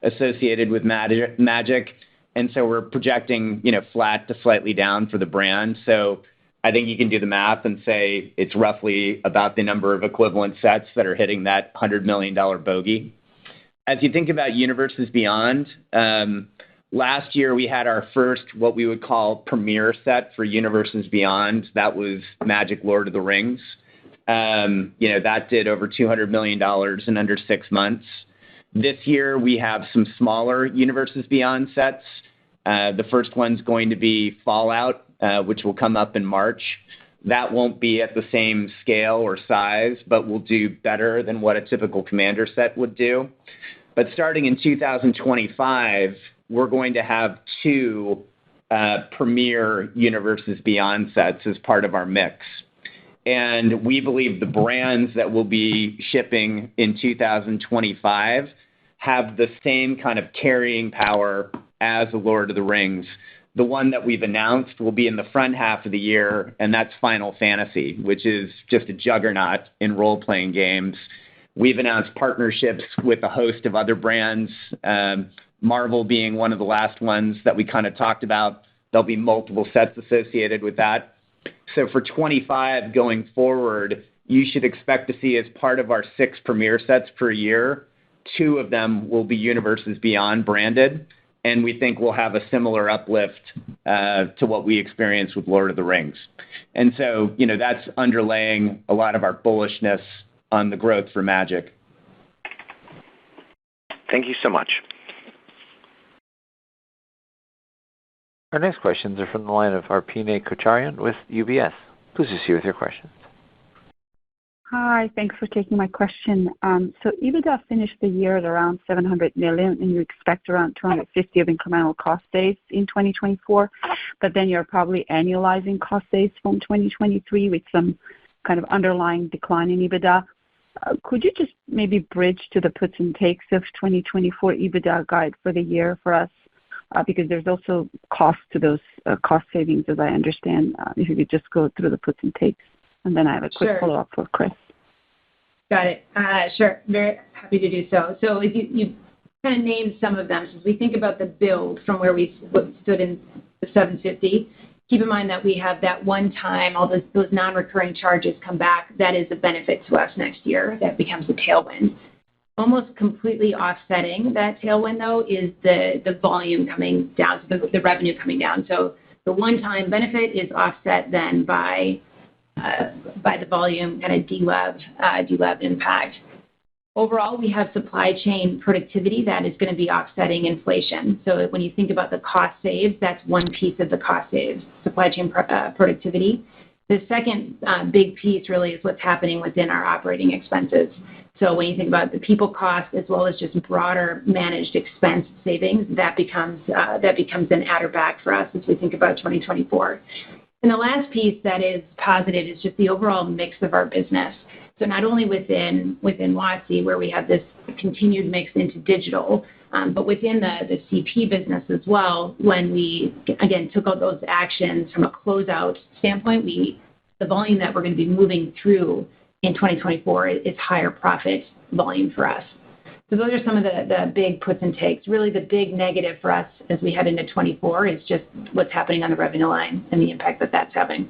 associated with Magic. And so we're projecting, flat to slightly down for the brand. So I think you can do the math and say it's roughly about the number of equivalent sets that are hitting that $100 million bogey. As you think about Universes Beyond, last year we had our first, what we would call premiere set for Universes Beyond. That was Magic Lord of the Rings. That did over $200 million in under 6 months. This year we have some smaller Universes Beyond sets. The first one's going to be Fallout, which will come up in March. That won't be at the same scale or size, but will do better than what a typical Commander set would do. But starting in 2025, we're going to have 2 premier Universes Beyond sets as part of our mix. And we believe the brands that will be shipping in 2025 have the same kind of carrying power as the Lord of the Rings. The one that we've announced will be in the front half of the year, and that's Final Fantasy, which is just a juggernaut in role-playing games. We've announced partnerships with a host of other brands, Marvel being one of the last ones that we kind of talked about. There'll be multiple sets associated with that. So for 25 going forward, you should expect to see as part of our 6 premiere sets per year, 2 of them will be Universes Beyond branded, and we think we'll have a similar uplift to what we experienced with Lord of the Rings. And so, that's underlaying a lot of our bullishness on the growth for Magic. Thank you so much. Our next questions are from the line of Arpine Kocharyan with UBS. Please proceed with your questions. Hi, thanks for taking my question. So EBITDA finished the year at around $700 million, and you expect around $250 of incremental cost saves in 2024. But then you're probably annualizing cost saves from 2023 with some kind of underlying decline in EBITDA. Could you just maybe bridge to the puts and takes of 2024 EBITDA guide for the year for us? Because there's also cost to those cost savings, as I understand. If you could just go through the puts and takes. And then I have a quick follow-up for Chris. Got it. Sure. Very happy to do so. So if you kind of named some of them, so as we think about the build from where we stood in the 750, keep in mind that we have that one time, all those non-recurring charges come back. That is a benefit to us next year. That becomes a tailwind. Almost completely offsetting that tailwind, though, is the volume coming down, the revenue coming down. So the one-time benefit is offset then by the volume kind of delev impact. Overall, we have supply chain productivity that is going to be offsetting inflation. So when you think about the cost saves, that's one piece of the cost saves, supply chain productivity. The second big piece really is what's happening within our operating expenses. So when you think about the people cost as well as just broader managed expense savings, that becomes an adder back for us as we think about 2024. And the last piece that is positive is just the overall mix of our business. So not only within WOTC, where we have this continued mix into digital, but within the CP business as well, when we, again, took out those actions from a closeout standpoint, the volume that we're going to be moving through in 2024 is higher profit volume for us. So those are some of the big puts and takes. Really, the big negative for us as we head into 24 is just what's happening on the revenue line and the impact that that's having.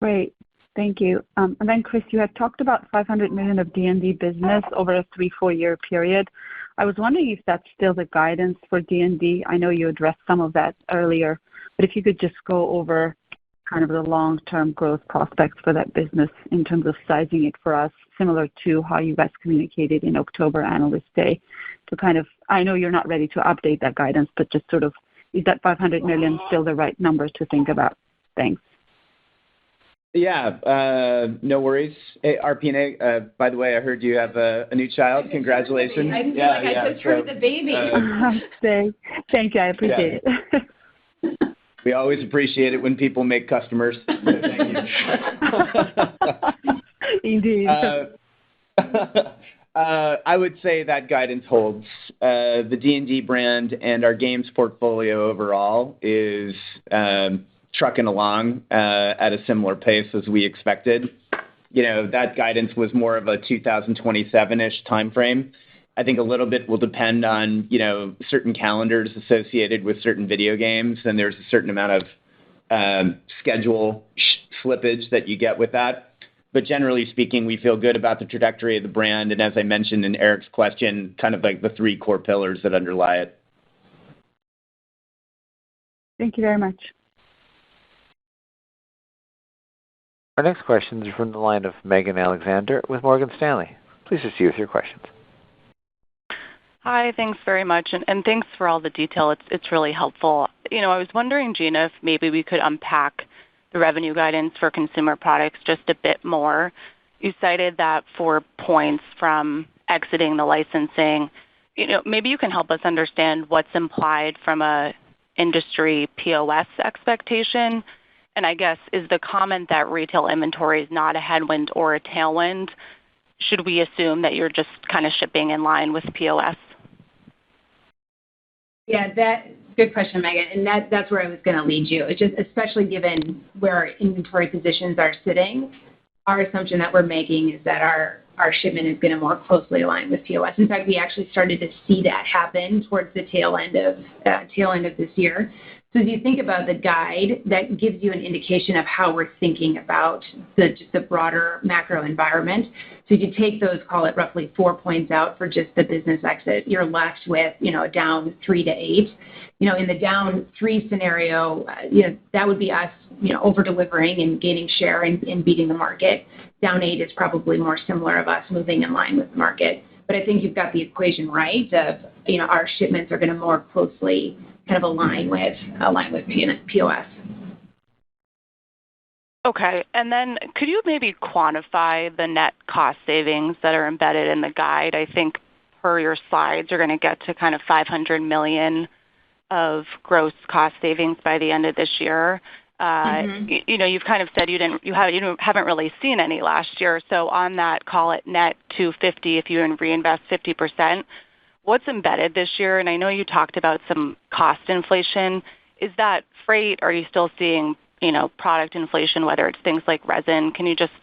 Great. Thank you. And then, Chris, you had talked about $500 million of D&D business over a 3-4 year period. I was wondering if that's still the guidance for D&D. I know you addressed some of that earlier, but if you could just go over kind of the long-term growth prospects for that business in terms of sizing it for us, similar to how you guys communicated in October Analyst Day, to kind of, I know you're not ready to update that guidance, but just sort of, is that $500 million still the right number to think about? Thanks. Yeah, no worries. Hey, RPNA, by the way, I heard you have a new child. Congratulations. I feel like I just heard the baby. Thank you. I appreciate it. We always appreciate it when people make customers. Thank you. Indeed. I would say that guidance holds. The D&D brand and our games portfolio overall is trucking along at a similar pace as we expected. You know, that guidance was more of a 2027-ish timeframe. I think a little bit will depend on, you know, certain calendars associated with certain video games, and there's a certain amount of schedule slippage that you get with that. But generally speaking, we feel good about the trajectory of the brand, and as I mentioned in Eric's question, kind of like the 3 core pillars that underlie it. Thank you very much. Our next question is from the line of Megan Alexander with Morgan Stanley. Please proceed with your questions. Hi, thanks very much, and thanks for all the detail. It's really helpful. You know, I was wondering, Gina, if maybe we could unpack the revenue guidance for consumer products just a bit more. You cited that 4 points from exiting the licensing. You know, maybe you can help us understand what's implied from a industry POS expectation. And I guess, is the comment that retail inventory is not a headwind or a tailwind, should we assume that you're just kind of shipping in line with POS? Yeah, good question, Megan, and that's where I was going to lead you. It's just, especially given where our inventory positions are sitting, our assumption that we're making is that our shipment is going to more closely align with POS. In fact, we actually started to see that happen towards the tail end of this year. So as you think about the guide, that gives you an indication of how we're thinking about the broader macro environment. So if you take those, call it roughly 4 points out for just the business exit, you're left with, you know, a down 3 to 8. You know, in the down 3 scenario, you know, that would be us, you know, over-delivering and gaining share and beating the market. Down 8 is probably more similar of us moving in line with the market. But I think you've got the equation right of, you know, our shipments are going to more closely kind of align with POS. Okay. And then could you maybe quantify the net cost savings that are embedded in the guide? I think per your slides, you're going to get to kind of $500 million of gross cost savings by the end of this year. You know, you've kind of said you haven't really seen any last year. So on that, call it net $250 if you reinvest 50%. What's embedded this year? And I know you talked about some cost inflation. Is that freight? Are you still seeing, you know, product inflation, whether it's things like resin? Can you just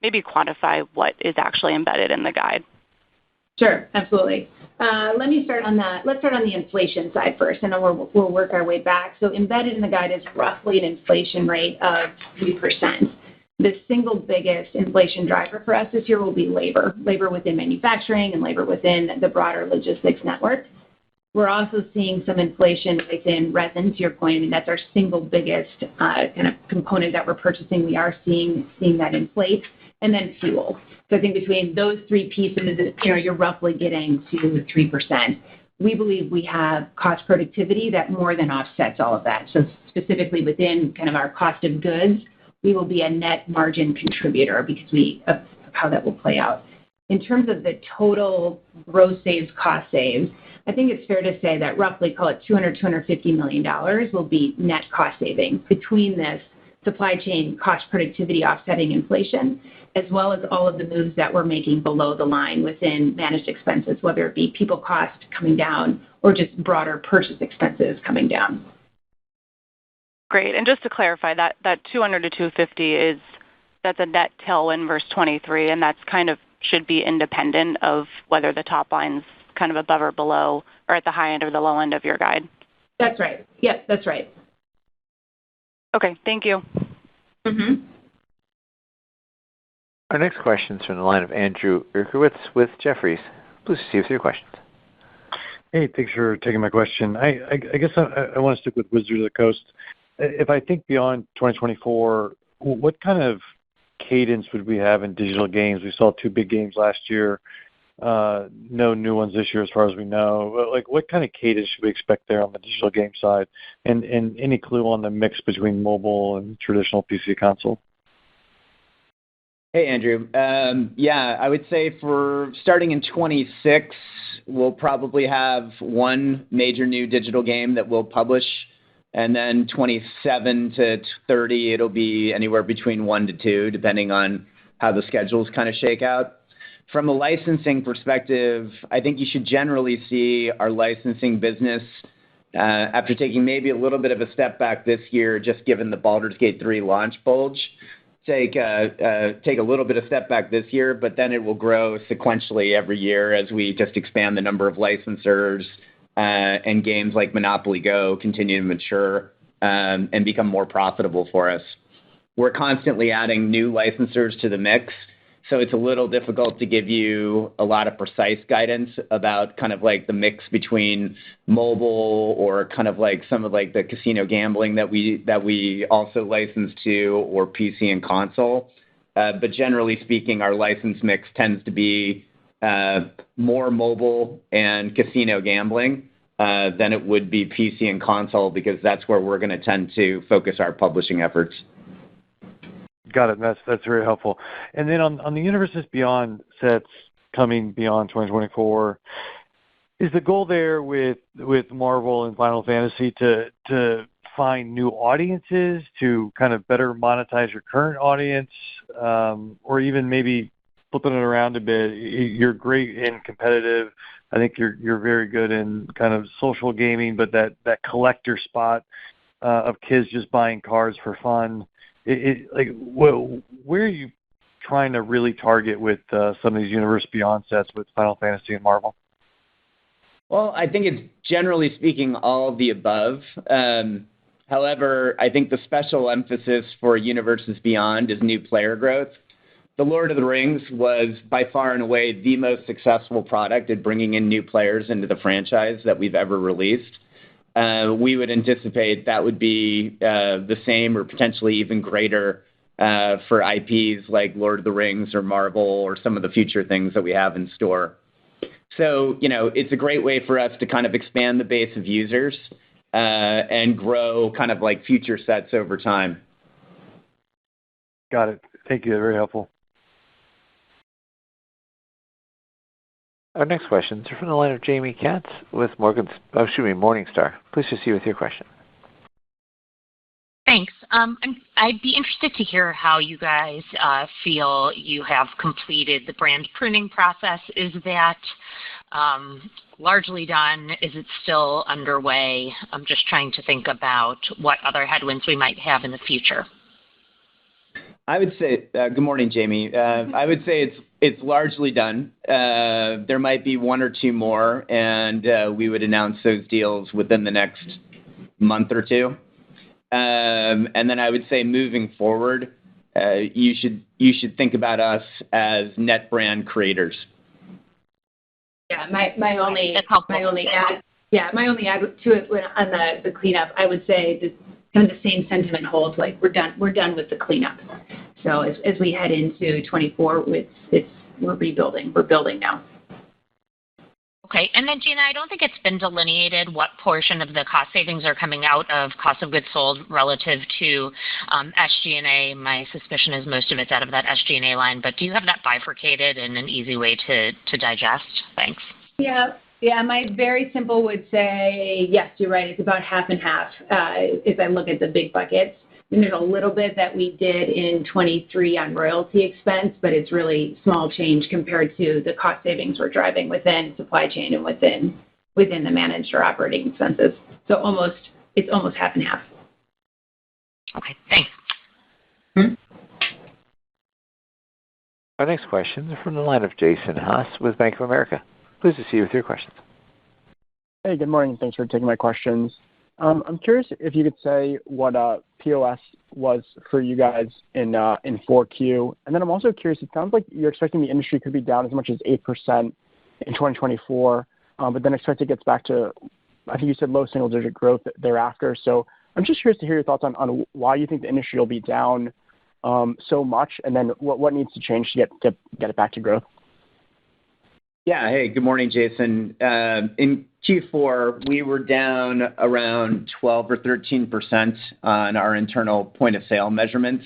maybe quantify what is actually embedded in the guide? Sure, absolutely. Let's start on the inflation side first, and then we'll work our way back. So embedded in the guide is roughly an inflation rate of 3%. The single biggest inflation driver for us this year will be labor within manufacturing and labor within the broader logistics network. We're also seeing some inflation within resin, to your point. I mean, that's our single biggest kind of component that we're purchasing. We are seeing that inflate. And then fuel. So I think between those 3 pieces, you know, you're roughly getting to 3%. we believe we have cost productivity that more than offsets all of that. So specifically within kind of our cost of goods, we will be a net margin contributor because of how that will play out. In terms of the total gross saves, cost saves, I think it's fair to say that roughly, call it $250 million will be net cost savings between this supply chain cost productivity offsetting inflation, as well as all of the moves that we're making below the line within managed expenses, whether it be people cost coming down or just broader purchase expenses coming down. Great. And just to clarify, that 200 to 250 that's a net tailwind versus 23, and that's kind of should be independent of whether the top line's kind of above or below or at the high end or the low end of your guide. That's right. Yep, that's right. Okay, thank you. Mm-hmm. Our next question is from the line of Andrew Urkowitz with Jefferies. Please proceed with your questions. Hey, thanks for taking my question. I guess I want to stick with Wizards of the Coast. If I think beyond 2024, what kind of cadence would we have in digital games? We saw 2 big games last year. No new ones this year as far as we know. Like, what kind of cadence should we expect there on the digital game side? And any clue on the mix between mobile and traditional PC console? Hey, Andrew. Yeah, I would say for starting in 26, we'll probably have 1 major new digital game that we'll publish. And then 27 to 30, it'll be anywhere between 1 to 2, depending on how the schedules kind of shake out. From a licensing perspective, I think you should generally see our licensing business, after taking maybe a little bit of a step back this year, just given the Baldur's Gate 3 launch bulge, take a little bit of step back this year, but then it will grow sequentially every year as we just expand the number of licensors, and games like Monopoly Go continue to mature and become more profitable for us. We're constantly adding new licensors to the mix, so it's a little difficult to give you a lot of precise guidance about kind of like the mix between mobile or kind of like some of like the casino gambling that we also license to, or PC and console. But generally speaking, our license mix tends to be more mobile and casino gambling than it would be PC and console, because that's where we're going to tend to focus our publishing efforts. Got it. That's very helpful. And then on the Universes Beyond sets coming beyond 2024, is the goal there with Marvel and Final Fantasy to find new audiences to kind of better monetize your current audience, or even maybe flipping it around a bit? You're great in competitive. I think you're very good in kind of social gaming, but that collector spot of kids just buying cards for fun. Where are you trying to really target with some of these Universe Beyond sets with Final Fantasy and Marvel? Well, I think it's generally speaking all of the above. However, I think the special emphasis for Universes Beyond is new player growth. The Lord of the Rings was by far and away the most successful product at bringing in new players into the franchise that we've ever released. We would anticipate that would be the same or potentially even greater for IPs like Lord of the Rings or Marvel or some of the future things that we have in store. So, it's a great way for us to kind of expand the base of users and grow kind of like future sets over time. Got it. Thank you. Very helpful. Our next questions are from the line of Jamie Katz with Morningstar. Please proceed with your question. Thanks. I'd be interested to hear how you guys feel you have completed the brand pruning process. Is that largely done? Is it still underway? I'm just trying to think about what other headwinds we might have in the future. I would say, good morning, Jamie. I would say it's largely done. There might be 1 or 2 more, and we would announce those deals within the next month or 2. And then I would say moving forward, you should think about us as net brand creators. Yeah, my only add to it on the cleanup, I would say kind of the same sentiment holds. Like we're done with the cleanup. So as we head into 24, we're rebuilding. We're building now. Okay. And then, Gina, I don't think it's been delineated what portion of the cost savings are coming out of cost of goods sold relative to SG&A. My suspicion is most of it's out of that SG&A line, but do you have that bifurcated in an easy way to digest? Thanks. Yeah. My very simple would say, yes, you're right. It's about half and half if I look at the big buckets. And there's a little bit that we did in 23 on royalty expense, but it's really small change compared to the cost savings we're driving within supply chain and within the managed or operating expenses. So it's almost half and half. Okay, thanks. Our next question is from the line of Jason Haas with Bank of America. Please proceed with your questions. Hey, good morning. Thanks for taking my questions. I'm curious if you could say what POS was for you guys in 4Q. And then I'm also curious, it sounds like you're expecting the industry could be down as much as 8% in 2024, but then expect it gets back to, I think you said low single-digit growth thereafter. So I'm just curious to hear your thoughts on why you think the industry will be down so much, and then what needs to change to get it back to growth. Yeah. Hey, good morning, Jason. In Q4, we were down around 12 or 13% on our internal point of sale measurements.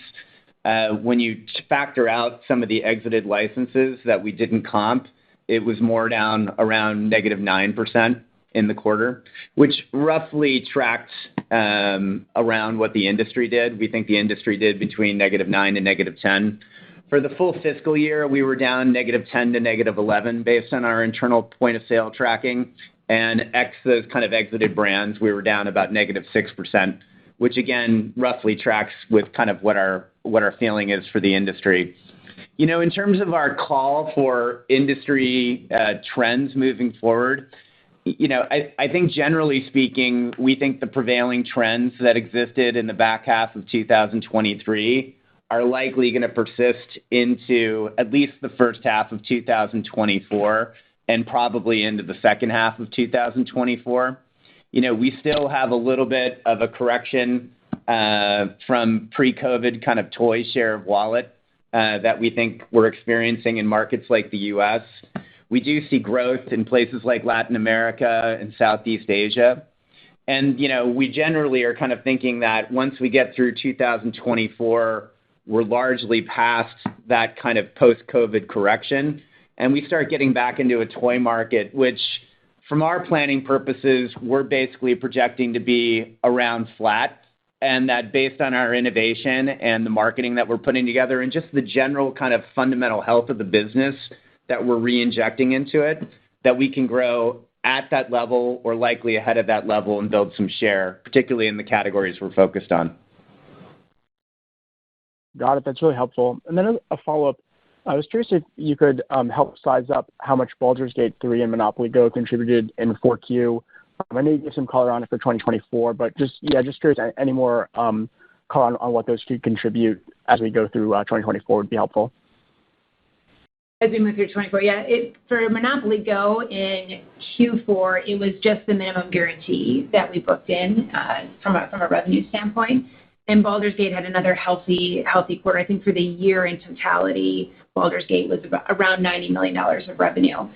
When you factor out some of the exited licenses that we didn't comp, it was more down around -9% in the quarter, which roughly tracked around what the industry did. We think the industry did between -9 and -10. For the full fiscal year, we were down -10 to -11 based on our internal point of sale tracking. And those kind of exited brands, we were down about -6%, which again, roughly tracks with kind of what our feeling is for the industry. In terms of our call for industry trends moving forward, I think generally speaking, we think the prevailing trends that existed in the back half of 2023 are likely going to persist into at least the first half of 2024 and probably into the second half of 2024. We still have a little bit of a correction from pre-COVID kind of toy share of wallet that we think we're experiencing in markets like the U.S. We do see growth in places like Latin America and Southeast Asia. And, we generally are kind of thinking that once we get through 2024, we're largely past that kind of post-COVID correction, and we start getting back into a toy market, which from our planning purposes, we're basically projecting to be around flat, and that based on our innovation and the marketing that we're putting together and just the general kind of fundamental health of the business that we're re-injecting into it, that we can grow at that level or likely ahead of that level and build some share, particularly in the categories we're focused on. Got it. That's really helpful. And then a follow-up. I was curious if you could help size up how much Baldur's Gate 3 and Monopoly Go contributed in 4Q. I know you gave some color on it for 2024, but just curious, any more color on what those could contribute as we go through 2024 would be helpful. As we move through 24, for Monopoly Go in Q4, it was just the minimum guarantee that we booked in from a revenue standpoint. And Baldur's Gate had another healthy quarter. I think for the year in totality, Baldur's Gate was around $90 million of revenue.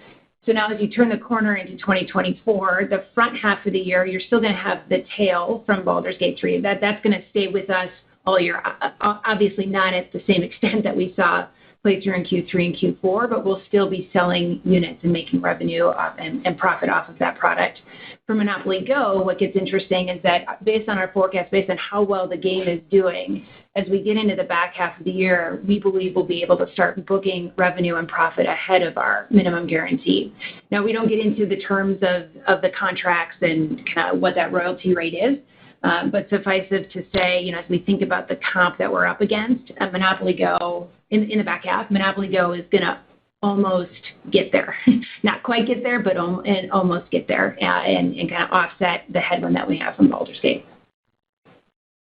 So now as you turn the corner into 2024, the front half of the year, you're still going to have the tail from Baldur's Gate 3. That's going to stay with us all year. Obviously not at the same extent that we saw play through in Q3 and Q4, but we'll still be selling units and making revenue and profit off of that product. For Monopoly Go, what gets interesting is that based on our forecast, based on how well the game is doing, as we get into the back half of the year, we believe we'll be able to start booking revenue and profit ahead of our minimum guarantee. Now, we don't get into the terms of the contracts and kind of what that royalty rate is, but suffice it to say, as we think about the comp that we're up against at Monopoly Go in the back half, Monopoly Go is going to almost get there. Not quite get there, but almost get there and kind of offset the headwind that we have from Baldur's Gate.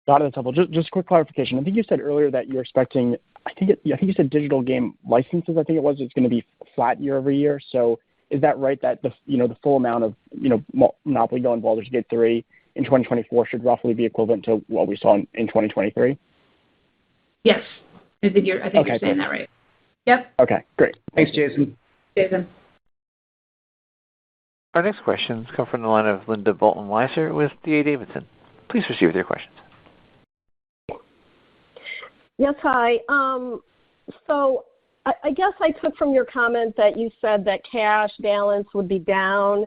Got it. That's helpful. Just quick clarification. I think you said earlier that you're expecting, I think you said digital game licenses, I think it was, it's going to be flat year over year. So is that right that the full amount of, Monopoly Go and Baldur's Gate 3 in 2024 should roughly be equivalent to what we saw in 2023? Yes. I think you're saying that right. Yep. Okay, great. Thanks, Jason. Jason. Our next questions come from the line of Linda Bolton Weiser with D.A. Davidson. Please proceed with your questions. Yes, hi. So I guess I took from your comment that you said that cash balance would be down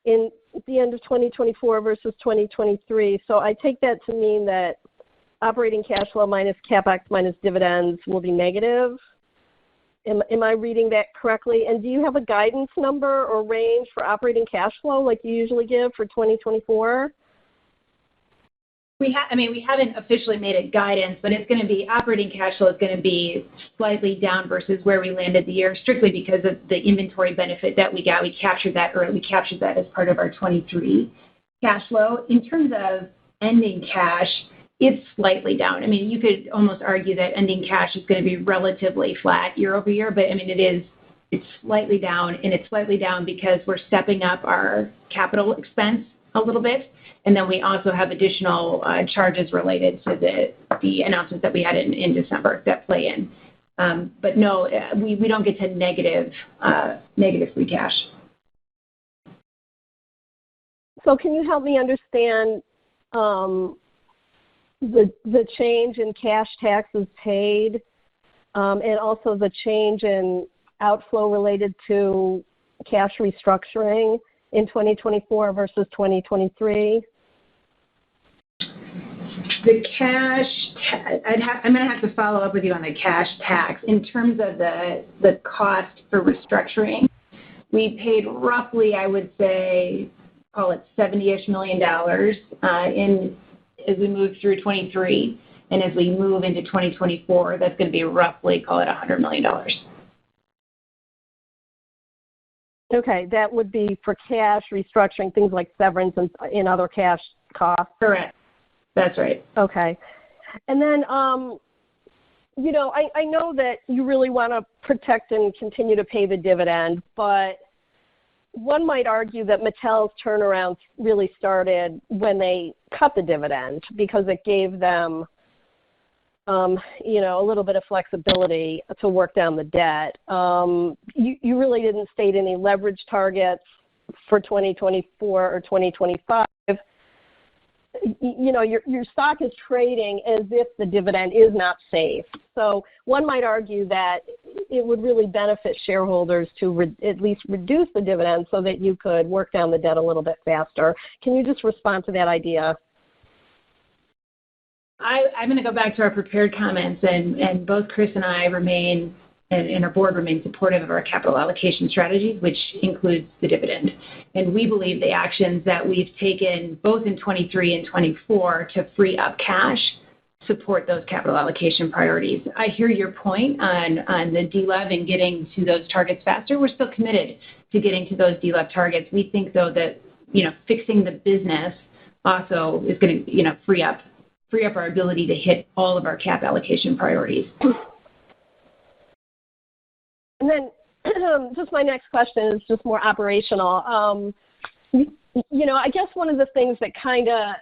in the end of 2024 versus 2023. So I take that to mean that operating cash flow minus CapEx minus dividends will be negative. Am I reading that correctly? And do you have a guidance number or range for operating cash flow like you usually give for 2024? We haven't officially made it guidance, but it's going to be operating cash flow is going to be slightly down versus where we landed the year, strictly because of the inventory benefit that we got. We captured that early. We captured that as part of our 23 cash flow. In terms of ending cash, it's slightly down. I mean, you could almost argue that ending cash is going to be relatively flat year over year, but I mean, it's slightly down, and it's slightly down because we're stepping up our capital expense a little bit. And then we also have additional charges related to the announcements that we had in December that play in. But no, we don't get to negative free cash. So can you help me understand the change in cash taxes paid and also the change in outflow related to cash restructuring in 2024 versus 2023? The cash, I'm going to have to follow up with you on the cash tax. In terms of the cost for restructuring, we paid roughly, I would say, call it $70-ish million as we move through 23. And as we move into 2024, that's going to be roughly, call it $100 million. Okay, that would be for cash restructuring, things like severance and other cash costs? Correct. That's right. Okay. And then, you know, I know that you really want to protect and continue to pay the dividend, but one might argue that Mattel's turnaround really started when they cut the dividend because it gave them, you know, a little bit of flexibility to work down the debt. You really didn't state any leverage targets for 2024 or 2025. You know, your stock is trading as if the dividend is not safe. So one might argue that it would really benefit shareholders to at least reduce the dividend so that you could work down the debt a little bit faster. Can you just respond to that idea? I'm going to go back to our prepared comments, and both Chris and I remain, and our board remains supportive of our capital allocation strategy, which includes the dividend. And we believe the actions that we've taken both in 23 and 24 to free up cash support those capital allocation priorities. I hear your point on the DLEV and getting to those targets faster. We're still committed to getting to those DLEV targets. We think, though, that, you know, fixing the business also is going to, you know, free up our ability to hit all of our cap allocation priorities. And then just my next question is just more operational. You know, I guess one of the things that kind of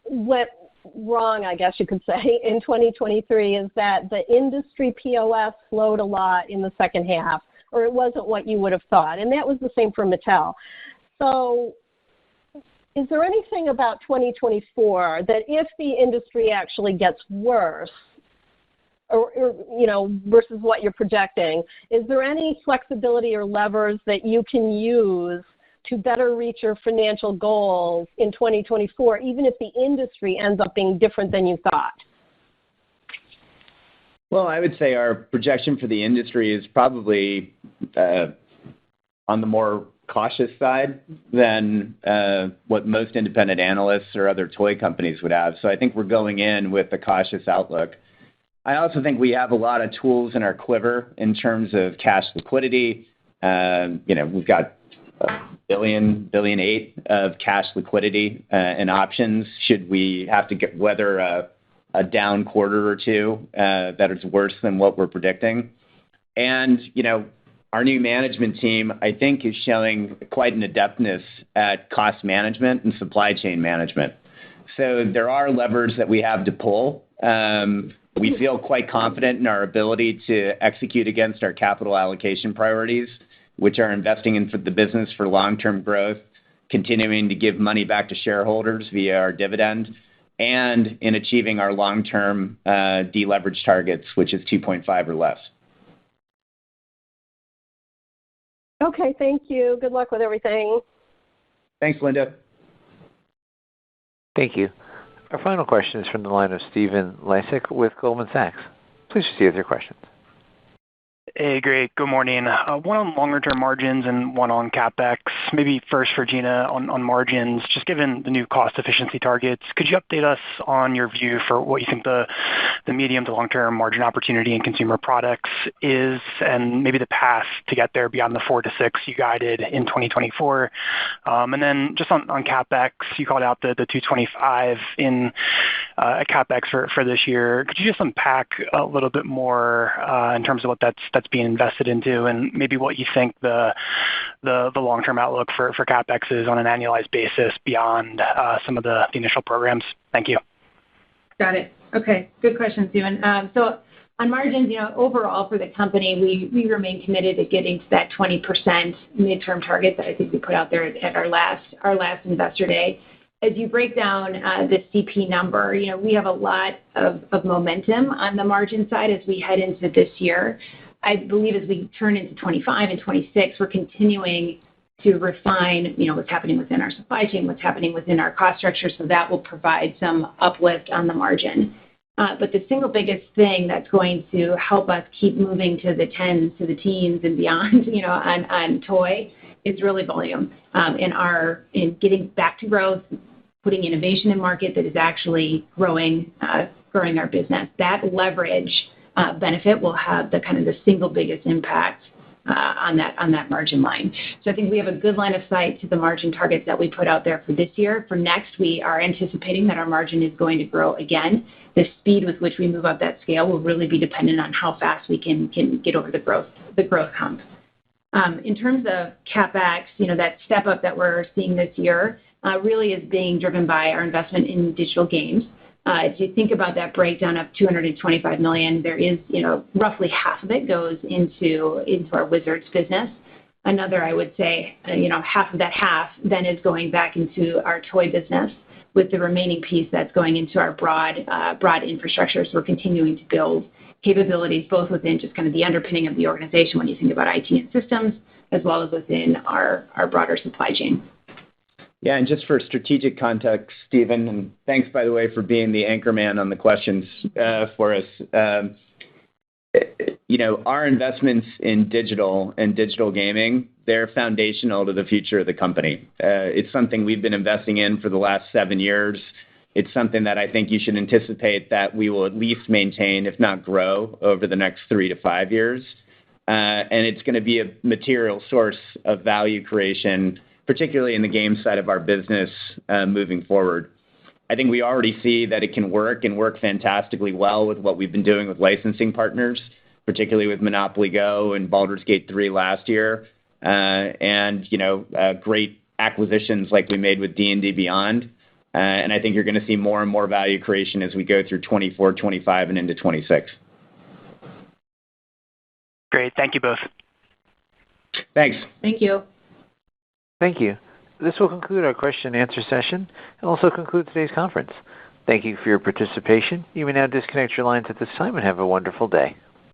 went wrong, I guess you could say, in 2023 is that the industry POS slowed a lot in the second half, or it wasn't what you would have thought. And that was the same for Mattel. So is there anything about 2024 that if the industry actually gets worse, or you know, versus what you're projecting, is there any flexibility or levers that you can use to better reach your financial goals in 2024, even if the industry ends up being different than you thought? Well, I would say our projection for the industry is probably on the more cautious side than what most independent analysts or other toy companies would have. So I think we're going in with a cautious outlook. I also think we have a lot of tools in our quiver in terms of cash liquidity. You know, we've got $1.8 billion of cash liquidity and options should we have to weather a down quarter or two that is worse than what we're predicting. And, you know, our new management team, I think, is showing quite an adeptness at cost management and supply chain management. So there are levers that we have to pull. We feel quite confident in our ability to execute against our capital allocation priorities which are investing in the business for long-term growth, continuing to give money back to shareholders via our dividend, and in achieving our long-term deleverage targets, which is 2.5 or less. Okay, thank you. Good luck with everything. Thanks, Linda. Thank you. Our final question is from the line of Stephen Laszczyk with Goldman Sachs. Please proceed with your questions. Hey, great. Good morning. One on longer-term margins and one on CapEx. Maybe first for Gina on margins. Just given the new cost efficiency targets, could you update us on your view for what you think the medium to long-term margin opportunity in consumer products is, and maybe the path to get there beyond the 4-6 you guided in 2024? And then just on CapEx, you called out the $225 in CapEx for this year. Could you just unpack a little bit more in terms of what that's being invested into, and maybe what you think the long-term outlook for CapEx is on an annualized basis beyond some of the initial programs? Thank you. Got it. Okay, good question, Stephen. So on margins, overall for the company, we remain committed to getting to that 20% midterm target that I think we put out there at our last Investor Day. As you break down the CP number, we have a lot of momentum on the margin side as we head into this year. I believe as we turn into 25 and 26, we're continuing to refine, what's happening within our supply chain, what's happening within our cost structure, so that will provide some uplift on the margin. But the single biggest thing that's going to help us keep moving to the tens, to the teens and beyond, on toy is really volume. In getting back to growth, putting innovation in market that is actually growing our business. That leverage benefit will have the single biggest impact on that margin line. So I think we have a good line of sight to the margin targets that we put out there for this year. For next, we are anticipating that our margin is going to grow again. The speed with which we move up that scale will really be dependent on how fast we can get over the growth hump. In terms of CapEx, that step up that we're seeing this year really is being driven by our investment in digital games. If you think about that breakdown of $225 million, there is, roughly half of it goes into our Wizards business. Another, I would say, half of that half then is going back into our toy business, with the remaining piece that's going into our broad infrastructure. So we're continuing to build capabilities both within just the underpinning of the organization when you think about IT and systems, as well as within our broader supply chain. Yeah, and just for strategic context, Stephen, and thanks, by the way, for being the anchor man on the questions for us. Our investments in digital and digital gaming, they're foundational to the future of the company. It's something we've been investing in for the last 7 years. It's something that I think you should anticipate that we will at least maintain, if not grow, over the next 3 to 5 years. And it's going to be a material source of value creation, particularly in the game side of our business moving forward. I think we already see that it can work and work fantastically well with what we've been doing with licensing partners, particularly with Monopoly Go and Baldur's Gate 3 last year, and great acquisitions like we made with D&D Beyond. And I think you're going to see more and more value creation as we go through 24, 25, and into 26. Great. Thank you both. Thanks. Thank you. Thank you. This will conclude our question and answer session and also conclude today's conference. Thank you for your participation. You may now disconnect your lines at this time and have a wonderful day.